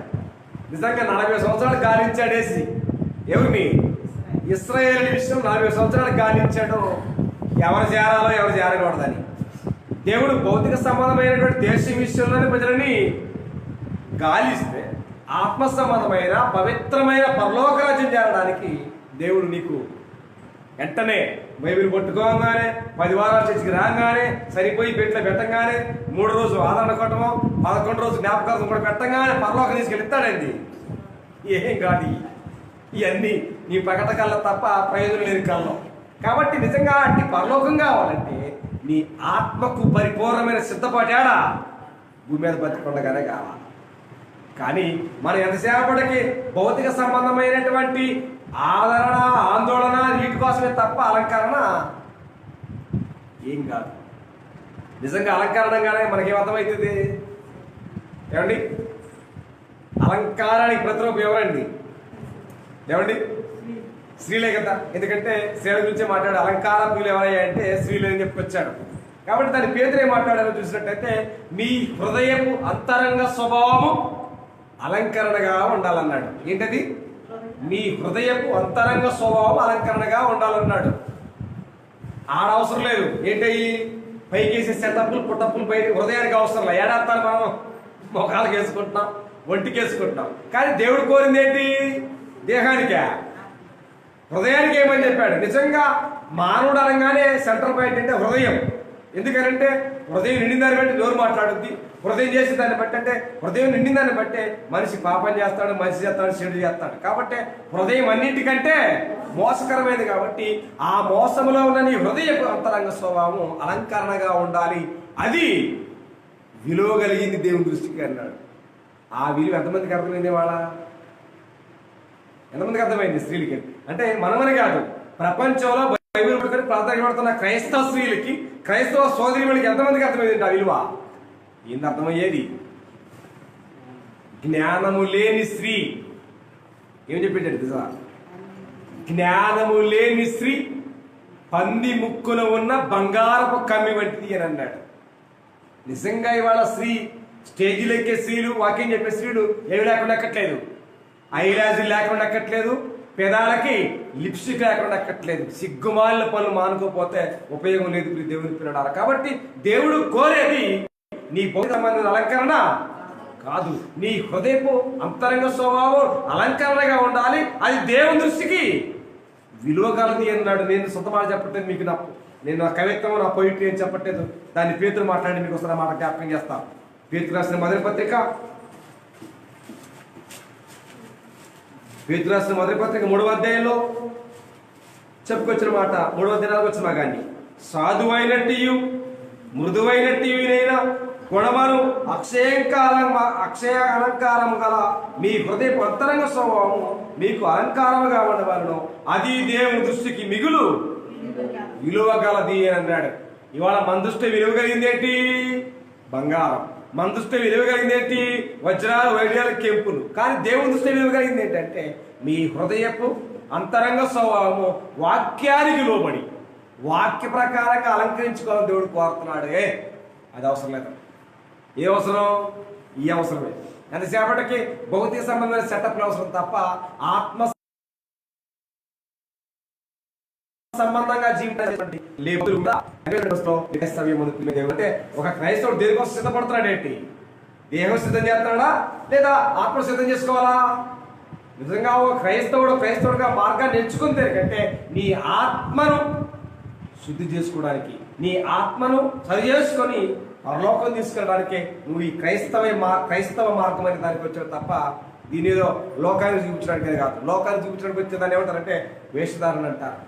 నిజంగా 40 సంవత్సరాలు గాలించాడేసి ఎవరిని? ఇశ్రాయేలు విషయం 40 సంవత్సరాలు గాలించాడు, ఎవరు చేరాలో ఎవరు చేరకూడదని. దేవుడు భౌతిక సంబంధమైనటువంటి దేశం విషయంలోని ప్రజలని గాలిస్తే ఆత్మ సంబంధమైన పవిత్రమైన పరలోక రాజ్యం చేరడానికి దేవుడు నీకు వెంటనే బైబిల్ పట్టుకోగానే 10 వారాలు చర్చికి రాగానే సరిపోయి పెట్లో పెట్టంగానే 3 రోజు ఆదరణ కొట్టమో 11 రోజు జ్ఞాపకార్థం కూడా పెట్టంగానే పరలోకం తీసుకెళ్తాడండి. ఏం కాదు ఇవన్నీ నీ ప్రకట కళ్ళ తప్ప ప్రయోజనం లేని కళ్ళం. కాబట్టి నిజంగా అట్టి పరలోకం కావాలంటే నీ ఆత్మకు పరిపూర్ణమైన సిద్ధపాటాడా భూమి మీద బతికొండగానే కావాలి. కానీ మనం ఎంతసేపటికి భౌతిక సంబంధమైనటువంటి ఆదరణ, ఆందోళన వీటి కోసమే తప్ప అలంకరణ ఏం కాదు. నిజంగా అలంకరణంగానే మనకేం అర్థమవుతుంది? ఏమండి, అలంకారానికి ప్రతిరూపం ఎవరండి? ఏమండి, స్త్రీలే కదా. ఎందుకంటే స్త్రీల గురించే మాట్లాడు. అలంకార ప్రియులు ఎవరయ్యా అంటే స్త్రీలు అని చెప్పుకొచ్చాడు. కాబట్టి దాని పేదలు ఏం మాట్లాడారో చూసినట్టయితే మీ హృదయపు అంతరంగ స్వభావము అలంకరణగా ఉండాలన్నాడు. ఏంటది? మీ హృదయపు అంతరంగ స్వభావం అలంకరణగా ఉండాలన్నాడు. ఆడ అవసరం లేదు. ఏంటయ్యి పైకేసే సెటప్పులు పుట్టప్పులు బయట హృదయానికి అవసరం లేదు. ఏడాస్తాను మనం మొఖాలకు వేసుకుంటున్నాం, ఒంటికి వేసుకుంటున్నాం. కానీ దేవుడు కోరింది ఏంటి? దేహానికే, హృదయానికి ఏమని చెప్పాడు? నిజంగా మానవుడు అనగానే సెంటర్ పాయింట్ అంటే హృదయం. ఎందుకనంటే హృదయం నిండిన దాన్ని బట్టి నోరు మాట్లాడుద్ది, హృదయం చేసిన దాన్ని బట్టి అంటే హృదయం నిండిన దాన్ని బట్టే మనిషి పాపం చేస్తాడు, మనిషి చేస్తాడు, చెడు చేస్తాడు. కాబట్టి హృదయం అన్నింటికంటే మోసకరమైనది. కాబట్టి ఆ మోసంలో ఉన్న నీ హృదయ అంతరంగ స్వభావం అలంకరణగా ఉండాలి. అది విలువ కలిగింది దేవుని దృష్టికి అన్నాడు. ఆ విలువ ఎంతమందికి అర్థమైంది? వాళ్ళ ఎంతమందికి అర్థమైంది? స్త్రీలకి అంటే మనమని కాదు, ప్రపంచంలో బైబిల్ పట్టుకొని ప్రార్థన క్రైస్తవ స్త్రీలకి, క్రైస్తవ సోదరిమణికి ఎంతమందికి అర్థమైంది ఆ విలువ? ఏంది అర్థమయ్యేది? జ్ఞానము లేని స్త్రీ ఏం చెప్పించాడు తెలుసా? జ్ఞానము లేని స్త్రీ పంది ముక్కున ఉన్న బంగారపు కమ్మి వంటిది అని అన్నాడు. నిజంగా ఇవాళ స్త్రీ స్టేజీలు ఎక్కే స్త్రీలు, వాక్యం చెప్పే స్త్రీలు ఏమి లేకుండా ఎక్కట్లేదు. ఐలాజీలు లేకుండా ఎక్కట్లేదు, పెదాలకి లిప్స్టిక్ లేకుండా ఎక్కట్లేదు. సిగ్గుమాలిన పనులు మానుకోపోతే ఉపయోగం లేదు దేవుని పిల్లడారా. కాబట్టి దేవుడు కోరేది నీ భౌతిక సంబంధించిన అలంకరణ కాదు, నీ హృదయపు అంతరంగ స్వభావం అలంకరణగా ఉండాలి. అది దేవుని దృష్టికి విలువ కలది అన్నాడు. నేను సొంత మాట చెప్పట్లేదు మీకు, నేను నా కవిత్వం నా పొయిట్రీ అని చెప్పట్లేదు. దాన్ని పేతురు మాట్లాడి మీకు వస్తున్న మాట జ్ఞాపకం చేస్తాను. పేతురు రాసిన మొదటి పత్రిక 3వ అధ్యాయంలో చెప్పుకొచ్చిన మాట, 3వ దినాలకు వచ్చిన కానీ సాధువైనట్టు మృదువైనట్టు గుణమను అక్షయ అలంకారము గల మీ హృదయ అంతరంగ స్వభావము మీకు అలంకారముగా ఉండవలను, అది దేవుని దృష్టికి మిగులు విలువ గలది అని అన్నాడు. ఇవాళ మన దృష్టి విలువ కలిగింది ఏంటి? బంగారం. మన దృష్టి విలువ కలిగింది ఏంటి? వజ్రాలు, వైడ్యాలు, కెంపులు. కానీ దేవుని దృష్టి విలువ కలిగింది ఏంటంటే మీ హృదయపు అంతరంగ స్వభావము వాక్యానికి లోబడి వాక్య ప్రకారంగా అలంకరించుకోవాలని దేవుడు కోరుతున్నాడు. అది అవసరం లేదు. ఏ అవసరం? ఈ అవసరమే. ఎంతసేపటికి భౌతిక సంబంధమైన సెటప్లు అవసరం తప్ప ఆత్మ సంబంధంగా జీవితాన్ని అంటే ఒక క్రైస్తవుడు దేనికోసం సిద్ధపడుతున్నాడు ఏంటి? దేహం సిద్ధం చేస్తున్నాడా లేదా ఆత్మ సిద్ధం చేసుకోవాలా? నిజంగా ఒక క్రైస్తవుడుగా మార్గాన్ని ఎంచుకుని తిరగంటే నీ ఆత్మను శుద్ధి చేసుకోవడానికి, నీ ఆత్మను సరి చేసుకొని పరలోకం తీసుకెళ్ళడానికి నువ్వు ఈ క్రైస్తవ మార్గం అనే దానికి వచ్చావు తప్ప దీని ఏదో లోకాన్ని చూపించడానికి కాదు. లోకాన్ని చూపించడానికి వచ్చే దాన్ని ఏమంటారంటే వేషధారణ అంటారు.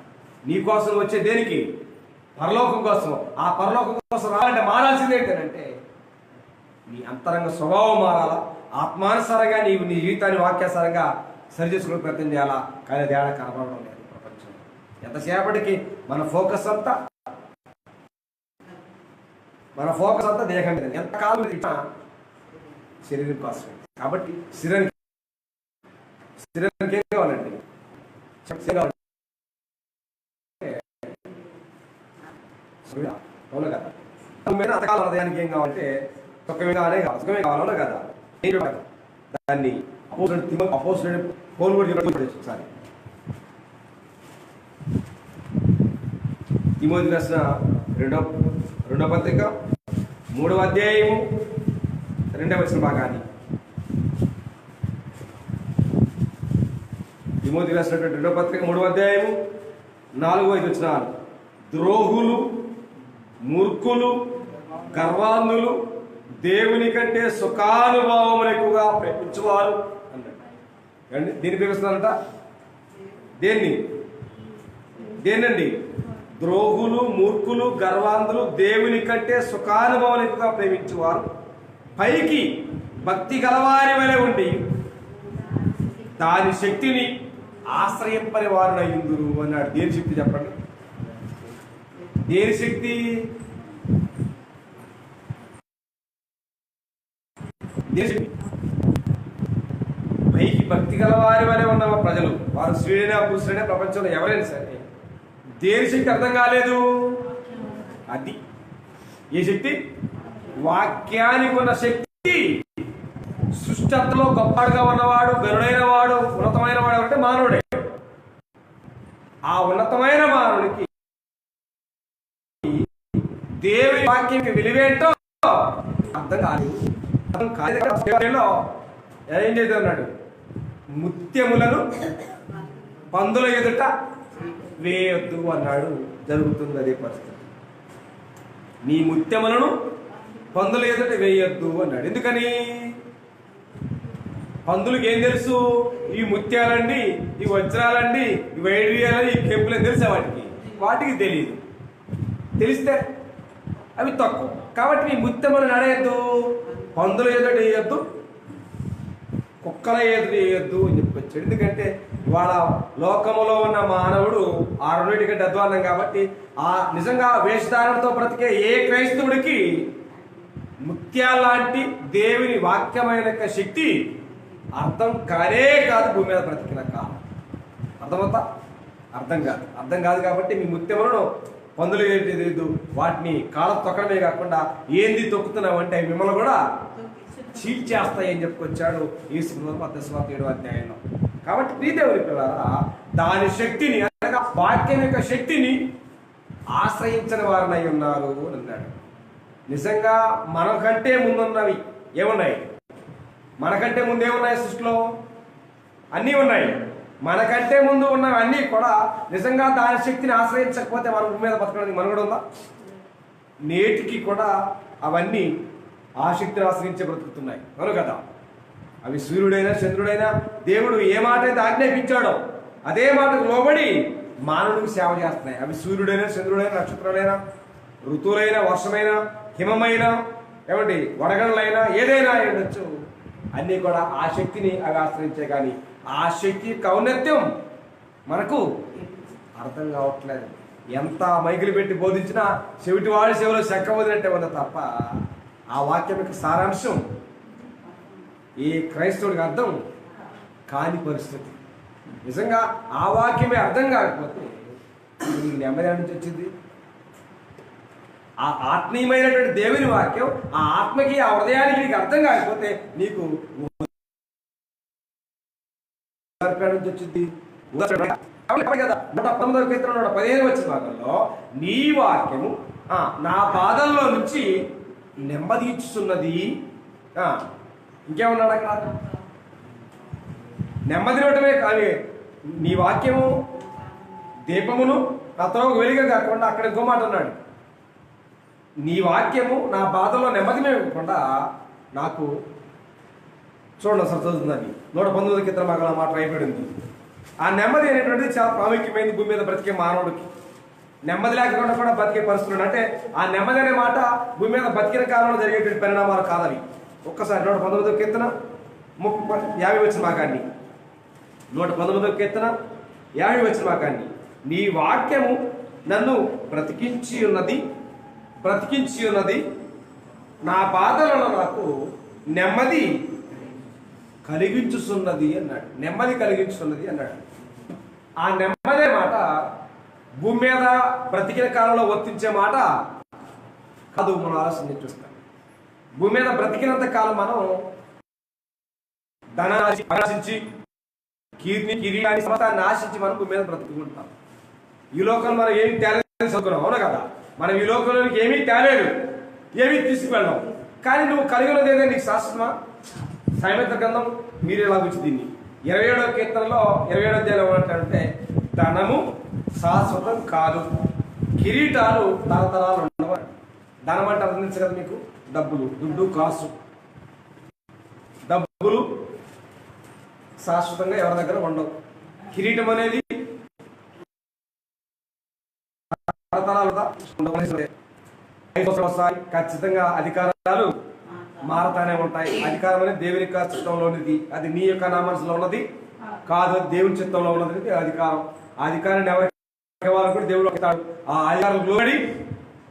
నీ కోసం వచ్చే దేనికి? పరలోకం కోసం. ఆ పరలోకం కోసం రావాలంటే మారాల్సింది ఏంటంటే నీ అంతరంగ స్వభావం మారాలా. ఆత్మానుసారంగా నీ జీవితాన్ని వాక్యాసారంగా సరి చేసుకునే ప్రయత్నం చేయాలా. కానీ తేడా కనపడడం లేదు ప్రపంచంలో. ఎంతసేపటికి మన ఫోకస్ అంతా దేహం మీద, ఎంతకాలం శరీరం కోసం. కాబట్టి శరీరానికి ఏం కావాలండి? అవును కదా. అంతకాలం హృదయానికి ఏం కావాలంటే సుఖమే కావాలి కదా. దాన్ని ఒకసారి తిమోతి రాసిన 2వ పత్రిక 3వ అధ్యాయము 2వ వచన భాగాన్ని, తిమోతి రాసినటువంటి 2వ పత్రిక 3వ అధ్యాయము 4-5 వచనాలు. ద్రోహులు, మూర్ఖులు, గర్వాంధులు, దేవుని కంటే సుఖానుభవములు ఎక్కువగా ప్రేమించువారు అన్నాడు. దీన్ని ప్రేమిస్తున్నారంట. దేన్నండి? ద్రోహులు, మూర్ఖులు, గర్వాంధులు, దేవుని కంటే సుఖానుభవాలు ఎక్కువగా ప్రేమించువారు, పైకి భక్తి గలవారి వలె ఉండి దాని శక్తిని ఆశ్రయింపని వారు అయ్యుందురు అన్నాడు. దేని శక్తి చెప్పండి? దేని శక్తి? పైకి భక్తి గల వారి వలె ఉన్న ప్రజలు, వారు స్త్రీలైనా పురుషులైనా ప్రపంచంలో ఎవరైనా సరే దేని శక్తి అర్థం కాలేదు. అది ఏ శక్తి? వాక్యానికి ఉన్న శక్తి. సృష్టిలో గొప్పగా ఉన్నవాడు, గరుడైన వాడు, ఉన్నతమైన వాడు అంటే మానవుడే. ఆ ఉన్నతమైన మానవుడికి దేవుని వాక్యం విలువేంటో అర్థం కాలేదు. ఏం చేస్తున్నాడు? ముత్యములను పందుల ఎదుట వేయొద్దు అన్నాడు. జరుగుతుంది అదే పరిస్థితి. నీ ముత్యములను పందుల ఎదుట వేయొద్దు అన్నాడు. ఎందుకని? పందులకు ఏం తెలుసు? ఈ ముత్యాలండి, ఈ వజ్రాలండి, ఈ వైడ్యాలని, ఈ కెంపులని తెలుసా? వాటికి తెలియదు. తెలిస్తే అవి తక్కువ. కాబట్టి నీ ముత్యములను నడయద్దు, పందుల ఎదుట వేయొద్దు, కుక్కల ఎదుట వేయొద్దు అని చెప్పొచ్చాడు. ఎందుకంటే ఇవాళ లోకములో ఉన్న మానవుడు ఆ రెండింటికంటే అధ్వానం. కాబట్టి ఆ నిజంగా వేషధారణతో బ్రతికే ఏ క్రైస్తవుడికి ముత్యాలాంటి దేవుని వాక్యమైన శక్తి అర్థం కానే కాదు. భూమి మీద బ్రతికిన కాలం అర్థమవుతా? అర్థం కాదు. కాబట్టి మీ ముత్యములను పందులు ఏంటి వాటిని కాలం తొక్కడమే కాకుండా ఏంది తొక్కుతున్నావు అంటే మిమ్మల్ని కూడా చీల్చేస్తాయని చెప్పుకొచ్చాడు యేసుక్రీస్తు 7వ అధ్యాయంలో. కాబట్టి ప్రియదేవుని పిల్లరా, దాని శక్తిని అనగా వాక్యం యొక్క శక్తిని ఆశ్రయించని వారినై ఉన్నారు అన్నాడు. నిజంగా మనకంటే ముందున్నవి ఏమున్నాయి? మనకంటే ముందే ఉన్నాయి సృష్టిలో, అన్నీ ఉన్నాయి. మనకంటే ముందు ఉన్నవన్నీ కూడా నిజంగా దాని శక్తిని ఆశ్రయించకపోతే మన భూమి మీద బతకడానికి మనుగడ ఉందా? నేటికి కూడా అవన్నీ ఆ శక్తిని ఆశ్రయించే బ్రతుకుతున్నాయి. అవును కదా? అవి సూర్యుడైనా చంద్రుడైనా దేవుడు ఏ మాట అయితే ఆజ్ఞాపించాడో అదే మాటకు లోబడి మానవుడికి సేవ చేస్తున్నాయి. అవి సూర్యుడైనా చంద్రుడైనా నక్షత్రాలైనా ఋతువులైనా వర్షమైనా హిమమైనా ఏమండి వడగళ్ళైనా ఏదైనా ఉండొచ్చు, అన్నీ కూడా ఆ శక్తిని అవి ఆశ్రయించే. కానీ ఆ శక్తి ఔన్నత్యం మనకు అర్థం కావట్లేదు. ఎంత మైకులు పెట్టి బోధించినా చెవిటి వాడి చెవిలో చెక్క వదిలినట్టే ఉంది తప్ప ఆ వాక్యం యొక్క సారాంశం ఏ క్రైస్తవుడికి అర్థం కాని పరిస్థితి. నిజంగా ఆ వాక్యమే అర్థం కాకపోతే నీకు నెమ్మది నుంచి వచ్చింది. ఆ ఆత్మీయమైనటువంటి దేవుని వాక్యం ఆ ఆత్మకి ఆ హృదయానికి నీకు అర్థం కాకపోతే నీకు నుంచి వచ్చింది కదా. 119వ కీర్తన 115 వచ్చిన భాగంలో నీ వాక్యము నా పాదంలో నుంచి నెమ్మది ఇచ్చుతున్నది. ఇంకేమన్నాడు అక్కడ? నెమ్మది ఇవ్వటమే కానీ నీ వాక్యము దీపమును నా త్రోవకు వెలుగే కాకుండా అక్కడ ఇంకో మాట అన్నాడు, నీ వాక్యము నా బాధలో నెమ్మదిమే ఇవ్వకుండా నాకు చూడండి అసలు చదువుతుందని 119వ కీర్తన భాగంలో మాట రాయబడింది. ఆ నెమ్మది అనేటువంటిది చాలా ప్రాముఖ్యమైనది భూమి మీద బ్రతికే మానవుడికి. నెమ్మది లేకుండా కూడా బతికే పరిస్థితులు అంటే ఆ నెమ్మది అనే మాట భూమి మీద బతికిన కాలంలో జరిగేటువంటి పరిణామాలు కాదవి. ఒక్కసారి 119వ కీర్తన 50 వచ్చిన భాగాన్ని 119వ కీర్తన 50 వచ్చిన భాగాన్ని నీ వాక్యము నన్ను బ్రతికించి ఉన్నది నా బాధలలో నాకు నెమ్మది కలిగించుతున్నది అన్నాడు. నెమ్మది కలిగించుతున్నది అన్నాడు. ఆ నెమ్మదే మాట భూమి మీద బ్రతికిన కాలంలో వర్తించే మాట కాదు. మనం ఆలోచన చూస్తాం. భూమి మీద బ్రతికినంత కాలం మనం ధనాన్ని ఆశించి కిరీటాన్ని సమస్తాన్ని ఆశించి మనం భూమి మీద బ్రతుకుంటాం. ఈ లోకంలో మనం ఏమి తేలేదు చదువుకున్నాం. అవునా కదా? మనం ఈ లోకంలోనికి ఏమీ తేలేదు, ఏమీ తీసుకువెళ్ళాం. కానీ నువ్వు కలిగి ఉన్నది ఏదైనా నీకు శాశ్వతమా? సామెతల గ్రంథం మీరు ఇలా వచ్చి దీన్ని 27వ కీర్తనలో 27వ అధ్యాయంలో ఏమంటారంటే ధనము శాశ్వతం కాదు, కిరీటాలు తరతరాలు ఉండవు. ధనం అంటే అర్థం తెలుసు కదా మీకు? డబ్బులు, దుడ్డు, కాసు. డబ్బులు శాశ్వతంగా ఎవరి దగ్గర ఉండవు. కిరీటం అనేది తరతరాలు వస్తాయి. ఖచ్చితంగా అధికారాలు మారతానే ఉంటాయి. అధికారం అనేది దేవుని యొక్క చిత్తంలో ఉన్నది, అది నీ యొక్క నా మనసులో ఉన్నది కాదు, దేవుని చిత్తంలో ఉన్నది అధికారం. ఆ అధికారాన్ని ఎవరికి ఇవ్వాలని కూడా దేవుడు ఇస్తాడు. ఆ అధికారం లోబడి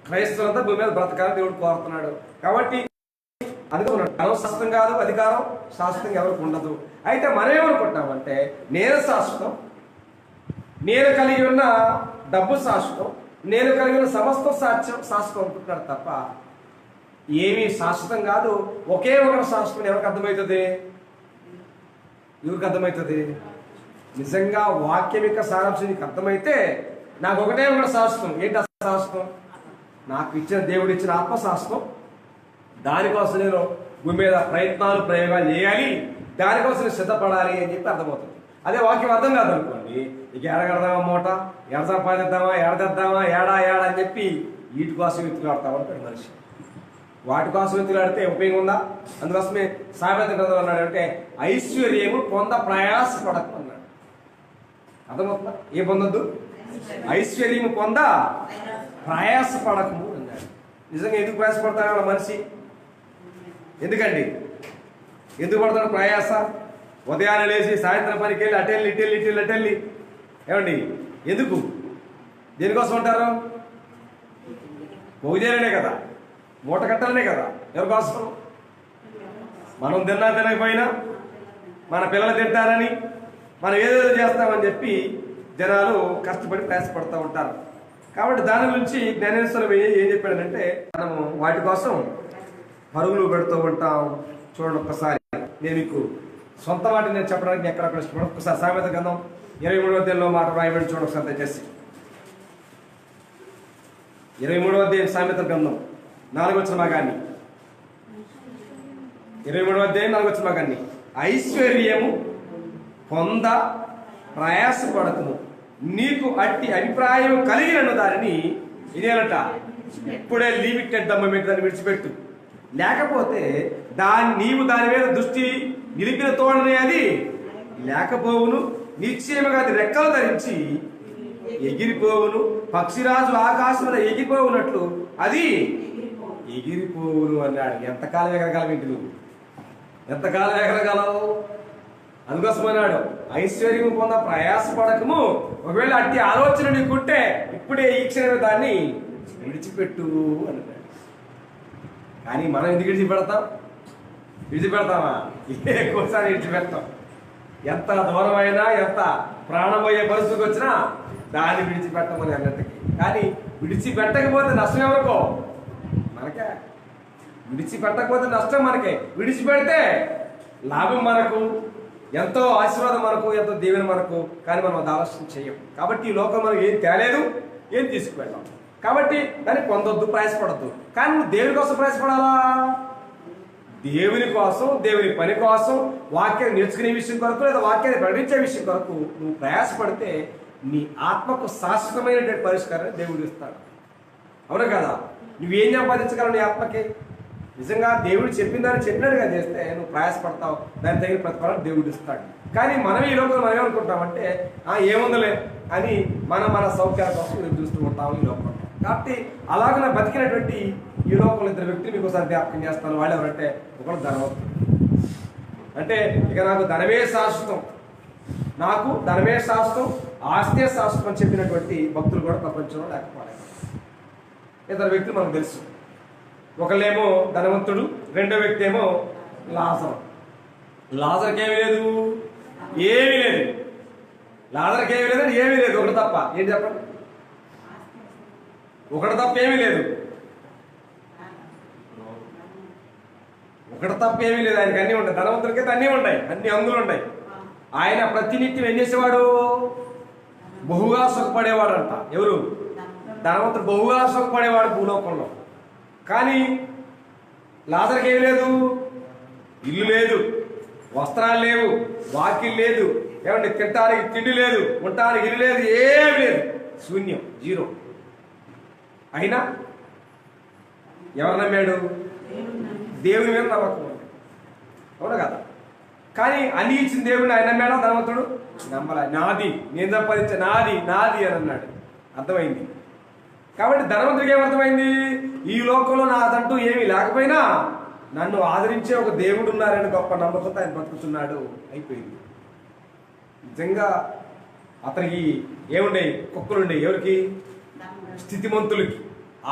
క్రైస్తవులంతా భూమి మీద బ్రతకాలని దేవుడు కోరుతున్నాడు. కాబట్టి అనుకున్నాడు ధనం శాశ్వతం కాదు, అధికారం శాశ్వతంగా ఎవరికి ఉండదు. అయితే మనం ఏమనుకుంటామంటే నేను శాశ్వతం, నేను కలిగి ఉన్న డబ్బు శాశ్వతం, నేను కలిగి ఉన్న సమస్తం శాశ్వతం అనుకుంటున్నాడు తప్ప ఏమీ శాశ్వతం కాదు. ఒకే ఒకటి శాశ్వతం. ఎవరికి అర్థమవుతుంది? ఎవరికి అర్థమవుతుంది? నిజంగా వాక్యం యొక్క సారాంశం నీకు అర్థమైతే నాకు ఒకటే ఒకటి శాశ్వతం. ఏంటి శాశ్వతం? నాకు ఇచ్చిన దేవుడు ఇచ్చిన ఆత్మ శాశ్వతం. దానికోసం నేను భూమి మీద ప్రయోగాలు చేయాలి, దానికోసం సిద్ధపడాలి అని చెప్పి అర్థమవుతుంది. అదే వాక్యం అర్థం కాదు అనుకోండి, ఇక ఎడగడదామా మూట, ఎడ సంపాదిద్దామా, ఎడదిద్దామా, ఏడా అని చెప్పి వీటి కోసం వెతులాడతాం అంటాడు మనిషి. వాటి కోసం వెతులాడితే ఉపయోగం ఉందా? అందుకోసమే సామెతల గ్రంథంలో అన్నాడు అంటే ఐశ్వర్యము పొంద ప్రయాసపడకు అన్నాడు. అర్థమవుతుందా? ఏ పొందొద్దు? ఐశ్వర్యము పొంద ప్రయాసపడకము అన్నాడు. నిజంగా ఎందుకు ప్రయాసపడతాడు మనిషి? ఎందుకండి ఎందుకు పడతాడు ప్రయాస? ఉదయాన్నే లేచి సాయంత్రం పనికి వెళ్ళి అటెళ్ళి ఏమండి ఎందుకు? దేనికోసం ఉంటారు? భోజనాలనే కదా, మూట కట్టాలనే కదా. ఎవరి కోసం? మనం తినకపోయినా మన పిల్లలు తింటారని మనం ఏదేదో చేస్తామని చెప్పి జనాలు కష్టపడి ప్రయాసపడుతూ ఉంటారు. కాబట్టి దాని గురించి జ్ఞానేశ్వరం ఏం చెప్పాడంటే మనము వాటి కోసం పరుగులు పెడుతూ ఉంటాం. చూడండి ఒక్కసారి, నేను మీకు సొంత వాటిని నేను చెప్పడానికి ఎక్కడక్కడ ఇష్టపడ. ఒకసారి సామెత గ్రంథం 23వ అధ్యాయంలో మాట రాయబడి చూడండి ఒకసారి దయచేసి. 23వ అధ్యాయం సామెత గ్రంథం 4వ వచన భాగాన్ని 23వ అధ్యాయం 4వ వచనం. ఐశ్వర్యము పొంద ప్రయాసపడకుము, నీకు అట్టి అభిప్రాయం కలిగిన దానిని ఇదేనట ఇప్పుడే లిమిటెడ్ దమ్మేంటి దాన్ని విడిచిపెట్టు, లేకపోతే నీవు దాని మీద దృష్టి నిలిపిన తోడనే అది లేకపోవును, నిశ్చయముగా అది రెక్కలు ధరించి ఎగిరిపోవును, పక్షిరాజు ఆకాశంలో ఎగిరిపోవునట్లు అది ఎగిరిపోవును అన్నాడు. ఎంతకాలం ఎగరగలవు ఇంటి నువ్వు? ఎంతకాలం ఎగరగలవు? అందుకోసం అన్నాడు ఐశ్వర్యం పొంద ప్రయాసపడకము, ఒకవేళ అట్టి ఆలోచన నీకుంటే ఇప్పుడే ఈ క్షణమే దాన్ని విడిచిపెట్టు అన్నాడు. కానీ మనం ఎందుకు విడిచిపెడతామా? ఎక్కువసారి విడిచిపెడతాం. ఎంత దూరమైనా, ఎంత ప్రాణం పోయే పరిస్థితికి వచ్చినా దాన్ని విడిచిపెట్టమని అన్నట్టుకి. కానీ విడిచిపెట్టకపోతే నష్టం ఎవరికో? మనకే. విడిచిపెట్టకపోతే నష్టం మనకే, విడిచిపెడితే లాభం మనకు, ఎంతో ఆశీర్వాదం మనకు, ఎంతో దీవెన మనకు. కానీ మనం అది ఆలోచన చేయం. కాబట్టి ఈ లోకం మనం ఏం తేలేదు, ఏం తీసుకువెళ్ళాం. కాబట్టి దాన్ని పొందొద్దు, ప్రయాసపడద్దు. కానీ నువ్వు దేవుని కోసం ప్రయాసపడాలా? దేవుని కోసం, దేవుని పని కోసం, వాక్యాన్ని నేర్చుకునే విషయం కొరకు, లేదా వాక్యాన్ని ప్రకటించే విషయం కొరకు నువ్వు ప్రయాసపడితే నీ ఆత్మకు శాశ్వతమైనటువంటి పరిష్కారాన్ని దేవుడు ఇస్తాడు. అవునా కదా? నువ్వేం సంపాదించగలవు నీ ఆత్మకి? నిజంగా దేవుడు చెప్పినట్టు చేస్తే నువ్వు ప్రయాసపడతావు, దాని తగిన ప్రతిఫలం దేవుడు ఇస్తాడు. కానీ మనం ఈ లోకంలో మనం ఏమనుకుంటామంటే ఏముందలే అని మన సౌఖ్యాల కోసం మేము చూస్తూ ఉంటాము ఈ లోకంలో. కాబట్టి అలాగ బతికినటువంటి ఈ లోకంలో ఇద్దరు వ్యక్తులు మీకు ఒకసారి జ్ఞాపకం చేస్తాను. వాళ్ళు ఎవరంటే, ఒకడు ధనవంతుడు. అంటే ఇక నాకు ధనమే శాశ్వతం, నాకు ధనమే శాశ్వతం, ఆస్తే శాశ్వతం అని చెప్పినటువంటి భక్తులు కూడా ప్రపంచంలో లేకపోలేదు. ఇద్దరు వ్యక్తులు మనకు తెలుసు. ఒకళ్ళేమో ధనవంతుడు, రెండో వ్యక్తి ఏమో లాజరు. లాజర్కి ఏమీ లేదు, ఏమీ లేదు. లాజర్కి ఏమీ లేదండి, ఏమీ లేదు. ఒకటి తప్ప. ఏం చెప్పండి? ఒకటి తప్ప ఏమీ లేదు. ఒకటి తప్ప ఏమీ లేదు. ఆయనకి అన్నీ ఉంటాయి. ధనవంతుడికైతే అన్నీ ఉంటాయి, అన్ని అంగులు ఉంటాయి. ఆయన ప్రతినిత్యం ఏం చేసేవాడు? బహుగా సుఖపడేవాడు అంట. ఎవరు? ధనవంతుడు బహుగా సుఖపడేవాడు భూలోకంలో. కానీ లాజర్కి ఏమి లేదు, ఇల్లు లేదు, వస్త్రాలు లేవు, వాకిల్ లేదు, ఏమంటే తినడానికి తిండి లేదు, ఉండటానికి ఇల్లు లేదు, ఏమి లేదు, శూన్యం, జీరో. అయినా ఎవరు నమ్మాడు? దేవుని మీద నమ్మకం. అవునా కదా? కానీ అన్ని ఇచ్చిన దేవుడిని ఆయన నమ్మాడా ధనవంతుడు? నమ్మలా. నాది, నేను సంపాదించే, నాది నాది అని అన్నాడు. అర్థమైంది. కాబట్టి ధనవంతుడికి ఏమర్థమైంది? ఈ లోకంలో నాదంటూ ఏమీ లేకపోయినా నన్ను ఆదరించే ఒక దేవుడు ఉన్నారని గొప్ప నమ్మకంతో ఆయన బతుకుతున్నాడు. అయిపోయింది. నిజంగా అతనికి ఏముండే? కుక్కలుండే. ఎవరికి? స్థితిమంతులకి.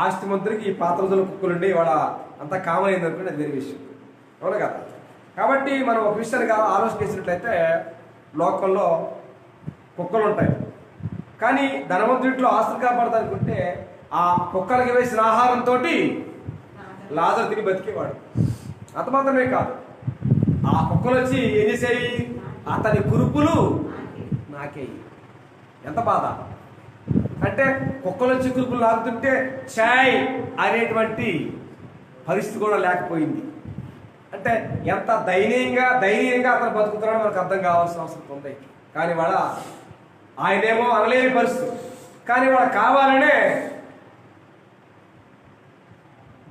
ఆ స్థితిమంతులకి ఈ పాత రోజుల కుక్కలుండే. ఇవాళ అంతా కామన్ అయింది అనుకుంటే అది వేరే విషయం. అవునా కదా? కాబట్టి మనం ఒక విషయాన్ని ఆలోచన చేసినట్లయితే లోకంలో కుక్కలు ఉంటాయి. కానీ ధనవంతుడిలో ఆస్తులు కాపాడదనుకుంటే ఆ కుక్కలకి వేసిన ఆహారంతో లాజరు తిని బతికేవాడు. అంత మాత్రమే కాదు, ఆ కుక్కలు వచ్చి ఏం చేసేవి? అతని కురుపులు నాకేయి. ఎంత బాధ అంటే, కుక్కలు వచ్చి కురుపులు లాగుతుంటే ఛాయ్ అనేటువంటి పరిస్థితి కూడా లేకపోయింది. అంటే ఎంత దయనీయంగా అతను బతుకుతున్నాడో మనకు అర్థం కావాల్సిన అవసరం ఉంది. కానీ వాళ్ళ ఆయనేమో అనలేని పరిస్థితి. కానీ వాళ్ళ కావాలనే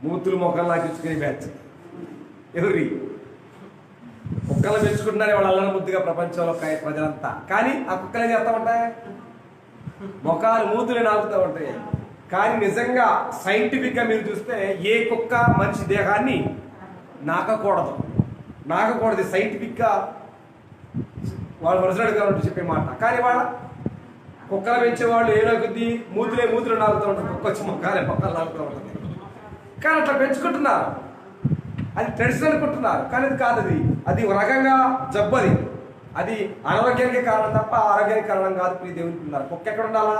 మూతులు మొక్కలు నాకించుకుని బ్యాచ్. ఎవరి? కుక్కలు పెంచుకుంటున్నారే వాళ్ళ అల్లరి ముద్దుగా ప్రపంచంలో ప్రజలంతా. కానీ ఆ కుక్కలు ఏం చేస్తా ఉంటాయి? మొఖాలు మూతులు నాకుతూ ఉంటాయి. కానీ నిజంగా సైంటిఫిక్గా మీరు చూస్తే ఏ కుక్క మనిషి దేహాన్ని నాకకూడదు. సైంటిఫిక్గా వాళ్ళు ఒరిజినల్గా ఉంటూ చెప్పే మాట. కానీ వాళ్ళ కుక్కలు పెంచేవాళ్ళు ఏదో కొద్ది మూతులు నాకుతూ ఉంటారు. కుక్క వచ్చి మొక్కలు నాకుతూ ఉంటుంది. కానీ అట్లా పెంచుకుంటున్నారు. అది ట్రెడిషన్ అనుకుంటున్నారు. కానీ అది కాదు. అది ఒక రకంగా జబ్బు. అది అనారోగ్యానికి కారణం తప్ప ఆరోగ్యానికి కారణం కాదు. ప్రియ దేవునికి ఉన్నారు. కుక్క ఎక్కడ ఉండాలా?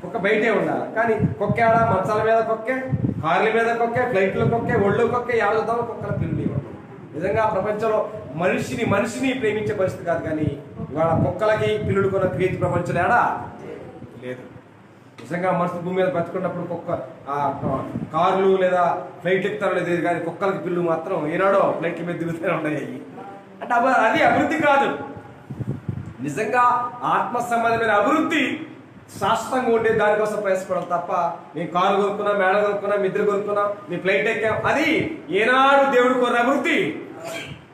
కుక్క బయటే ఉండాలి. కానీ కుక్క ఆడ మంచాల మీద కుక్కే, కార్ల మీద కుక్కే, ఫ్లైట్లో కుక్కే, ఒళ్ళు కుక్కే, యాడుతామో కుక్కల పిల్లి. నిజంగా ప్రపంచంలో మనిషిని ప్రేమించే పరిస్థితి కాదు. కానీ ఇవాళ కుక్కలకి పిల్లులు కొన్న క్రియేట్ ప్రపంచం ఏడా లేదు. నిజంగా మనుషులు భూమి మీద బతుకున్నప్పుడు కార్లు లేదా ఫ్లైట్లు ఎక్కుతారో లేదు కానీ కుక్కలకి పిల్లు మాత్రం ఏనాడో ఫ్లైట్ల మీద దిగుతూనే ఉన్నాయి. అంటే అది అభివృద్ధి కాదు. నిజంగా ఆత్మ సంబంధమైన అభివృద్ధి శాశ్వతంగా ఉండే దానికోసం ప్రయాసపడాలి తప్ప మేము కారు కొనుక్కున్నాం, మేడ కొనుక్కున్నాం, మిద్దరు కొనుక్కున్నాం, మీ ఫ్లైట్ ఎక్కాం, అది ఏనాడు దేవుడు కోరిన అభివృద్ధి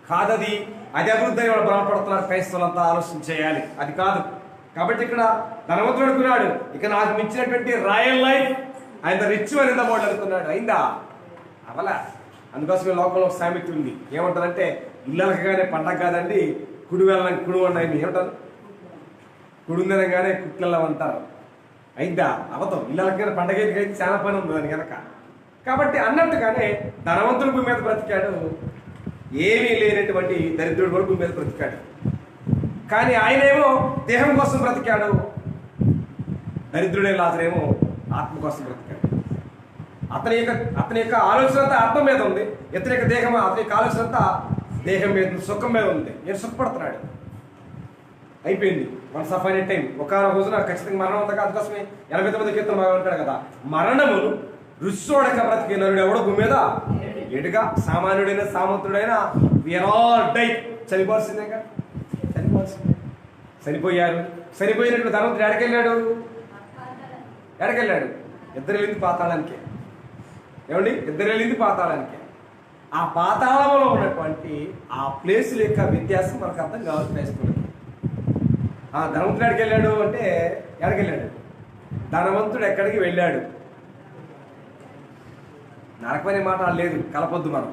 కాదది. అది అభివృద్ధి అని వాళ్ళు భ్రమపడుతున్నారు. క్రైస్తవులంతా ఆలోచన చేయాలి, అది కాదు. కాబట్టి ఇక్కడ ధనవంతుడు అనుకున్నాడు, ఇక నాకు మించినటువంటి రాయల్ లైఫ్ ఆయన రిచ్ అని ఎంత అనుకున్నాడు. అయిందా? అవలా. అందుకోసమే లోకంలో ఒక సామెత ఉంది, ఏమంటారంటే ఇళ్ళకగానే పండగ కాదండి, కుడి వెళ్ళని కుడు అన్నాయి ఏమంటారు, కుడుందనగానే కుట్లల్లో అంటారు. అయిందా? అవతం. ఇళ్ళకగానే పండగ అయితే చాలా పని ఉంది దాని కనుక. కాబట్టి అన్నట్టుగానే ధనవంతుడు భూమి మీద బ్రతికాడు, ఏమీ లేనటువంటి దరిద్రుడు కూడా భూమి మీద బ్రతికాడు. కానీ ఆయనేమో దేహం కోసం బ్రతికాడు, దరిద్రుడే లాజరేమో ఆత్మ కోసం బ్రతికాడు. అతని యొక్క ఆలోచన అంతా ఆత్మ మీద ఉంది, ఇతని యొక్క దేహం అతని యొక్క ఆలోచన అంతా దేహం మీద, సుఖం మీద ఉంది. నేను సుఖపడుతున్నాడు. అయిపోయింది. వన్స్ ఆఫ్ ఎనీ టైం ఒక రోజున ఖచ్చితంగా మరణం ఉందా? అందుకోసమే 89 కీర్తన అంటాడు కదా, మరణమును రుచి చూడక బ్రతికే నరుడు ఎవడో భూమి మీద ఎడుగా. సామాన్యుడైన సామంతుడైన డై చనిపోవాల్సిందేగా, చనిపోవాల్సిందే. చనిపోయారు. చనిపోయినట్టు ధనవంతుడు ఎడకెళ్ళాడు, ఇద్దరు వెళ్ళింది పాతాళానికి. ఏమండి? ఇద్దరు వెళ్ళింది పాతాళానికి. ఆ పాతాళంలో ఉన్నటువంటి ఆ ప్లేసుల యొక్క వ్యత్యాసం మనకు అర్థం కావాలి క్రైస్తవులు. ఆ ధనవంతుడు ఎక్కడికెళ్ళాడు అంటే ఎక్కడికెళ్ళాడు? ధనవంతుడు ఎక్కడికి వెళ్ళాడు? నరకమనే మాట లేదు, కలపొద్దు మనం.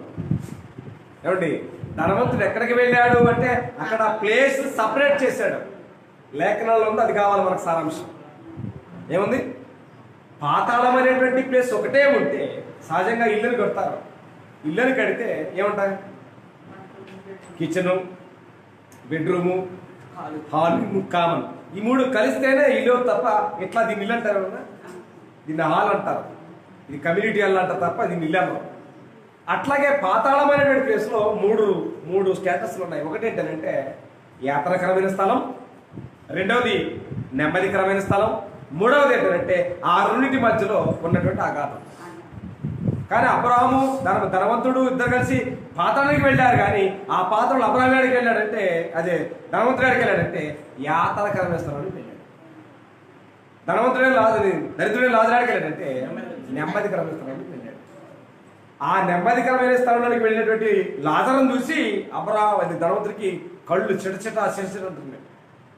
ఏమండి? ధనవంతుడు ఎక్కడికి వెళ్ళాడు అంటే అక్కడ ప్లేస్ సపరేట్ చేశాడు. లేఖనాల్లో ఉంది, అది కావాలి మనకు సారాంశం. ఏముంది? పాతాళం అనేటువంటి ప్లేస్ ఒకటే ఉంటే సహజంగా ఇల్లుని కడతారు. ఇల్లుని కడితే ఏముంటాయి? Kitchen, bedroom, hall, common. ఈ మూడు కలిస్తేనే ఇల్లు తప్ప ఇట్లా దీన్ని ఇల్లు అంటారు, దీన్ని హాల్ అంటారు, ఇది కమ్యూనిటీ హాల్ అంటారు తప్ప దీన్ని ఇల్లు అన్నారు. అట్లాగే పాతాళం అనేటువంటి ప్లేస్లో మూడు స్టేటస్లు ఉన్నాయి. ఒకటి ఏంటంటే యాత్రకరమైన స్థలం, రెండవది నెమ్మదికరమైన స్థలం, మూడవది ఏంటంటే ఆ రెండింటి మధ్యలో ఉన్నటువంటి అగాధం. కానీ అబ్రహాము ధనవంతుడు ఇద్దరు కలిసి పాతాళానికి వెళ్ళారు. కానీ ఆ పాత్రలు అబ్రహాం గారికి వెళ్ళాడంటే, అదే ధనవంతుడి గారికి వెళ్ళాడంటే యాత్రకరమైన స్థలానికి వెళ్ళాడు. దరిద్రుడే లాజరుడికి వెళ్ళాడంటే నెమ్మదికరమైన స్థలానికి వెళ్ళాడు. ఆ నెమ్మదికరమైన స్థలంలోకి వెళ్ళినటువంటి లాజరును చూసి అబ్రహాం, అది ధనవంతుడికి కళ్ళు చిటచిట అంటున్నాడు.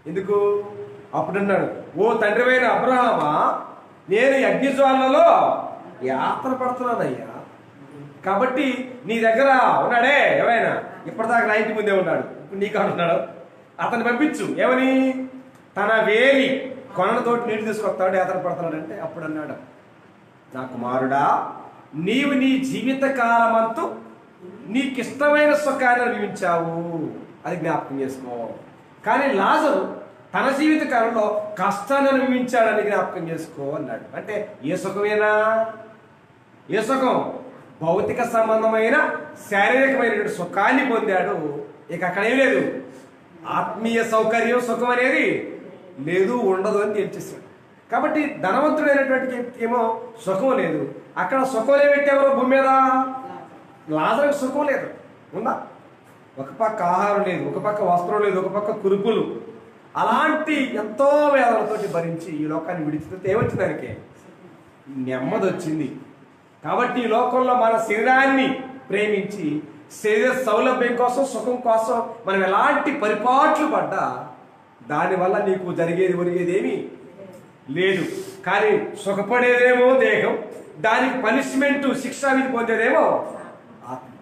ఎందుకు? అప్పుడు అన్నాడు, ఓ తండ్రివైన అబ్రహామా, నేను అగ్నిజ్వాలలో యాత్ర పడుతున్నానయ్యా. కాబట్టి నీ దగ్గర ఉన్నాడే ఎవరైనా, ఇప్పటిదాకా నా ఇంటి ముందే ఉన్నాడు, ఇప్పుడు నీకు అంటున్నాడు, అతన్ని పంపించు. ఏమని? తన వేలి కొనలతోటి నీళ్ళు తీసుకొస్తాడు, యాత్ర పడుతున్నాడంటే. అప్పుడు అన్నాడు, నా కుమారుడా, నీవు నీ జీవిత కాలమంతు నీకిష్టమైన సుఖాన్ని అనుభవించావు, అది జ్ఞాపకం చేసుకో. కానీ లాజరు తన జీవిత కాలంలో కష్టాన్ని అనుభవించాడని జ్ఞాపకం చేసుకో అన్నాడు. అంటే ఏ సుఖమేనా? ఏ సుఖం? భౌతిక సంబంధమైన శారీరకమైన సుఖాన్ని పొందాడు. ఇక అక్కడేం లేదు, ఆత్మీయ సౌకర్యం, సుఖం అనేది లేదు, ఉండదు అని తెలిసేసాడు. కాబట్టి ధనవంతుడైనటువంటి ఏమో సుఖం లేదు. అక్కడ సుఖం లేవెట్టేవారు భూమి మీద? లాజరుకు సుఖం లేదు. ఉందా? ఒక పక్క ఆహారం లేదు, ఒక పక్క వస్త్రం లేదు, ఒక పక్క కురుపులు, అలాంటి ఎంతో వేదనతోటి భరించి ఈ లోకాన్ని విడిచితే ఏమొచ్చింది? దానికి నెమ్మది వచ్చింది. కాబట్టి ఈ లోకంలో మన శరీరాన్ని ప్రేమించి శరీర సౌలభ్యం కోసం, సుఖం కోసం మనం ఎలాంటి పరిపాట్లు పడ్డా దానివల్ల నీకు ఒరిగేది ఏమీ లేదు. కానీ సుఖపడేదేమో దేహం, దానికి పనిష్మెంట్, శిక్ష విధి పొందేదేమో ఆత్మ.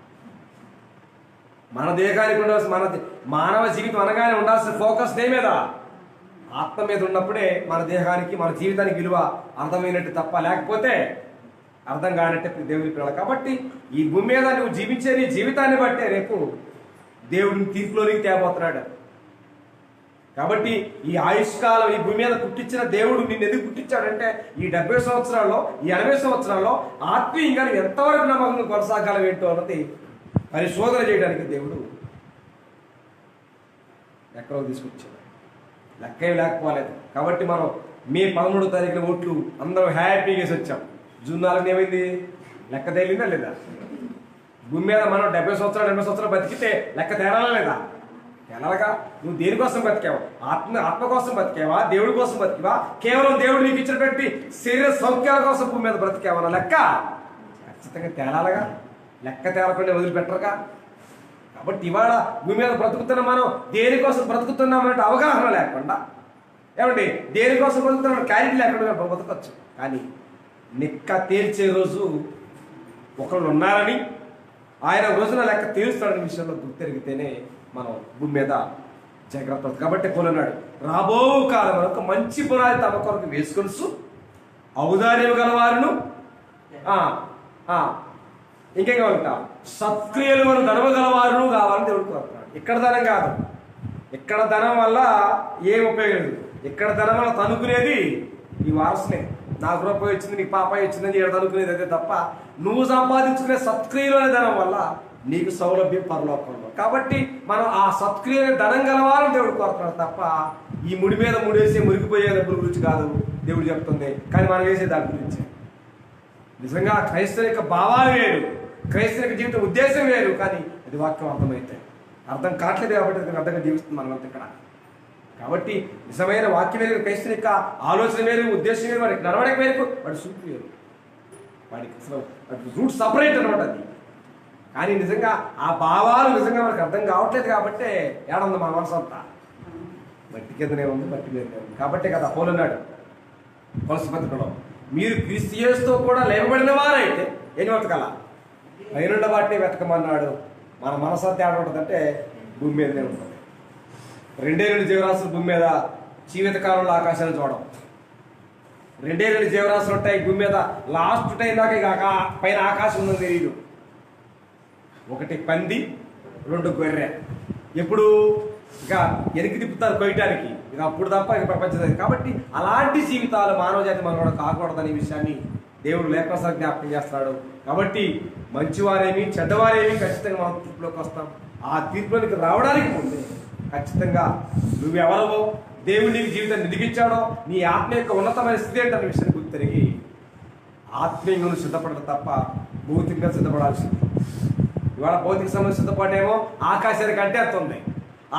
మన దేహానికి ఉండాల్సిన, మానవ జీవితం అనగానే ఉండాల్సిన ఫోకస్ దేని మీద? ఆత్మ మీద ఉన్నప్పుడే మన దేహానికి, మన జీవితానికి విలువ అర్థమైనట్టు తప్ప, లేకపోతే అర్థం కానట్టే దేవుని పిల్లలు. కాబట్టి ఈ భూమి మీద నువ్వు జీవించే నీ జీవితాన్ని బట్టే రేపు దేవుడిని తీర్పులోనికి తేబోతున్నాడు. కాబట్టి ఈ ఆయుష్కాలం ఈ భూమి మీద పుట్టించిన దేవుడు నిన్ను ఎందుకు పుట్టించాడంటే ఈ 70 సంవత్సరాల్లో, ఈ 80 సంవత్సరాల్లో ఆత్మీయంగా ఎంతవరకు నమ్మకం కొనసాగాలవేంటో అన్నది పరిశోధన చేయడానికి దేవుడు ఎక్కడో తీసుకొచ్చాడు. లెక్కే లేకపోలేదు. కాబట్టి మనం మే 13వ తారీఖున ఓట్లు అందరం హ్యాపీగా వేసి వచ్చాం. జూన్ 4 ఏమైంది? లెక్క తేలిందా లేదా? భూమి మీద మనం 70 సంవత్సరాలు బతికితే లెక్క తేరాలా లేదా? తేలాగా. నువ్వు దేనికోసం బతికావు? ఆత్మ కోసం బతికావా? దేవుడి కోసం బతికావా? కేవలం దేవుడు నీకు ఇచ్చినటువంటి శరీర సౌఖ్యాల కోసం భూమి మీద బ్రతికావా? లెక్క ఖచ్చితంగా తేలాలగా. లెక్క తేలకుండా వదిలిపెట్టరుగా. కాబట్టి ఇవాళ భూమి మీద బ్రతుకుతున్న మనం దేనికోసం బ్రతుకుతున్నామన్నట్టు అవగాహన లేకుండా, ఏమండి దేనికోసం బ్రతుకుతున్న క్లారిటీ లేకుండా బ్రతకొచ్చు. కానీ లెక్క తేల్చే రోజు ఒకళ్ళు ఉన్నారని, ఆయన రోజున లెక్క తేల్స్తాడనే విషయంలో గుర్తెరిగితేనే మనం భూమి మీద జాగ్రత్త. కాబట్టి కొలన్నాడు, రాబో కాలం వరకు మంచి పునాది తమ కొరకు వేసుకొలుసు ఔదార్యం గలవారును ఇంకేం కావాలంట, సత్క్రియలు మనం ధనము గలవారును కావాలని దేవుడు కోరుతున్నాడు. ఇక్కడ ధనం కాదు. ఇక్కడ ధనం వల్ల ఏం ఉపయోగం లేదు. ఇక్కడ ధనం వల్ల తనుకునేది ఈ వారసులే. నాకు రూపాయి వచ్చింది, నీకు పాపాయి వచ్చిందని ఇక్కడ తనుకునేది అదే తప్ప, నువ్వు సంపాదించుకునే సత్క్రియలు అనే ధనం వల్ల నీకు సౌలభ్యం పరలోకంలో. కాబట్టి మనం ఆ సత్క్రియని ధనం గలవాలని దేవుడు కోరుతున్నాడు తప్ప ఈ ముడి మీద ముడేసి మురిగిపోయే డబ్బుల గురించి కాదు దేవుడు చెప్తుంది. కానీ మనం వేసే దాని గురించి నిజంగా క్రైస్తవిక భావాలు వేరు, క్రైస్తవిక జీవిత ఉద్దేశం వేరు. కానీ అది వాక్యం అర్థమైతే అర్థం కావట్లేదు కాబట్టి అది అర్థంగా జీవిస్తుంది మనమంతా ఇక్కడ. కాబట్టి నిజమైన వాక్యం వేరు, క్రైస్తవిక ఆలోచన వేరు, ఉద్దేశం వేరు, వాడికి నడవడిక వేరు, వాడి సూట్ వేరు, వాడికి అసలు రూట్ సపరేట్ అనమాట అది. కానీ నిజంగా ఆ భావాలు నిజంగా మనకు అర్థం కావట్లేదు కాబట్టి ఏడుంది మన మనసు అంతా మట్టి కిందనే ఉంది, మట్టి మీదనే ఉంది. కాబట్టే కదా పౌలన్నాడు కొలసీ పత్రికలో, మీరు క్రీస్తు యేసుతో కూడా లేవబడిన వారైతే ఏం వెతకాల? పైనుండ వాటిని వెతకమన్నాడు. మన మనసు అంతా ఏడ ఉంటుందంటే భూమి మీదనే ఉంటుంది. 2 జీవరాశులు భూమి మీద జీవితకాలంలో ఆకాశాన్ని చూడడం. 2 జీవరాశులు ఉంటాయి భూమి మీద. లాస్ట్ టైం దాకా ఇక పైన ఆకాశం ఉందని తెలియదు. 1 పంది, 2 గొర్రె. ఎప్పుడు ఇక వెనక్కి తిప్పుతారు కొయ్యటానికి, ఇక అప్పుడు తప్ప ఇక ప్రపంచం. కాబట్టి అలాంటి జీవితాలు మానవ జాతి మనం కూడా కాకూడదనే విషయాన్ని దేవుడు లేఖన జ్ఞాపకం చేస్తున్నాడు. కాబట్టి మంచివారేమి చెడ్డవారేమి ఖచ్చితంగా మనం తీర్పులోకి వస్తాం. ఆ తీర్పులోకి రావడానికి ముందే ఖచ్చితంగా నువ్వెవరవో, దేవుడు నీకు జీవితాన్ని నిలిగించాడో, నీ ఆత్మ యొక్క ఉన్నతమైన స్థితి ఏంటనే విషయాన్ని గుర్తిరిగి ఆత్మీయంగా సిద్ధపడదు తప్ప భౌతికంగా సిద్ధపడాల్సింది. ఇవాళ భౌతిక సమస్య సిద్ధపాటేమో ఆకాశానికి అంటే అంత ఉంది.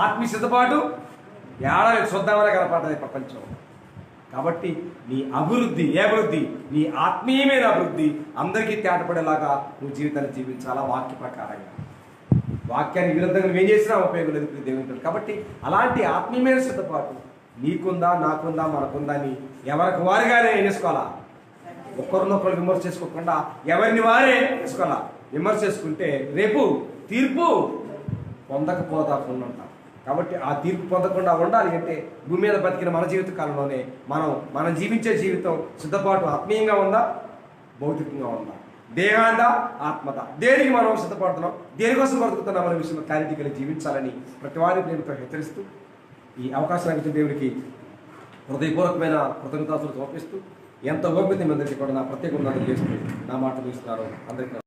ఆత్మీయ సిద్ధపాటు ఏడాది చూద్దామనే కనపడుతుంది ప్రపంచం. కాబట్టి నీ అభివృద్ధి, నీ ఆత్మీయమైన అభివృద్ధి అందరికీ తేటపడేలాగా నువ్వు జీవితాన్ని జీవించాలా వాక్య ప్రకారంగా. వాక్యాన్ని విరుద్ధంగా నువ్వేం చేసినా ఉపయోగం లేదు దేవుని. కాబట్టి అలాంటి ఆత్మీయమైన సిద్ధపాటు నీకుందా, నాకుందా, మనకుందా అని ఎవరికి వారిగానే ఏం చేసుకోవాలా? ఒకరినొకరు విమర్శ చేసుకోకుండా ఎవరిని వారే చేసుకోవాలా. విమర్శ చేసుకుంటే రేపు తీర్పు పొందకపోతాకుండా ఉంటాం. కాబట్టి ఆ తీర్పు పొందకుండా ఉండాలి అంటే భూమి మీద బతికిన మన జీవిత కాలంలోనే మనం జీవించే జీవితం సిద్ధపాటు ఆత్మీయంగా ఉందా, భౌతికంగా ఉందా, దేహాందా, ఆత్మత, దేనికి మనం సిద్ధపడుతున్నాం, దేనికోసం బ్రతుకుతున్నాం అనే విషయంలో క్లారిటీ కలిగి జీవించాలని ప్రతి వారి ప్రేమతో హెచ్చరిస్తూ ఈ అవకాశాన్ని ఇచ్చిన దేవుడికి హృదయపూర్వకమైన కృతజ్ఞతలు సమర్పిస్తూ ఎంత ఓపిక మీ అందరికీ కూడా నా ప్రత్యేక చేస్తూ నా మాట చూస్తున్నారు అందరికీ.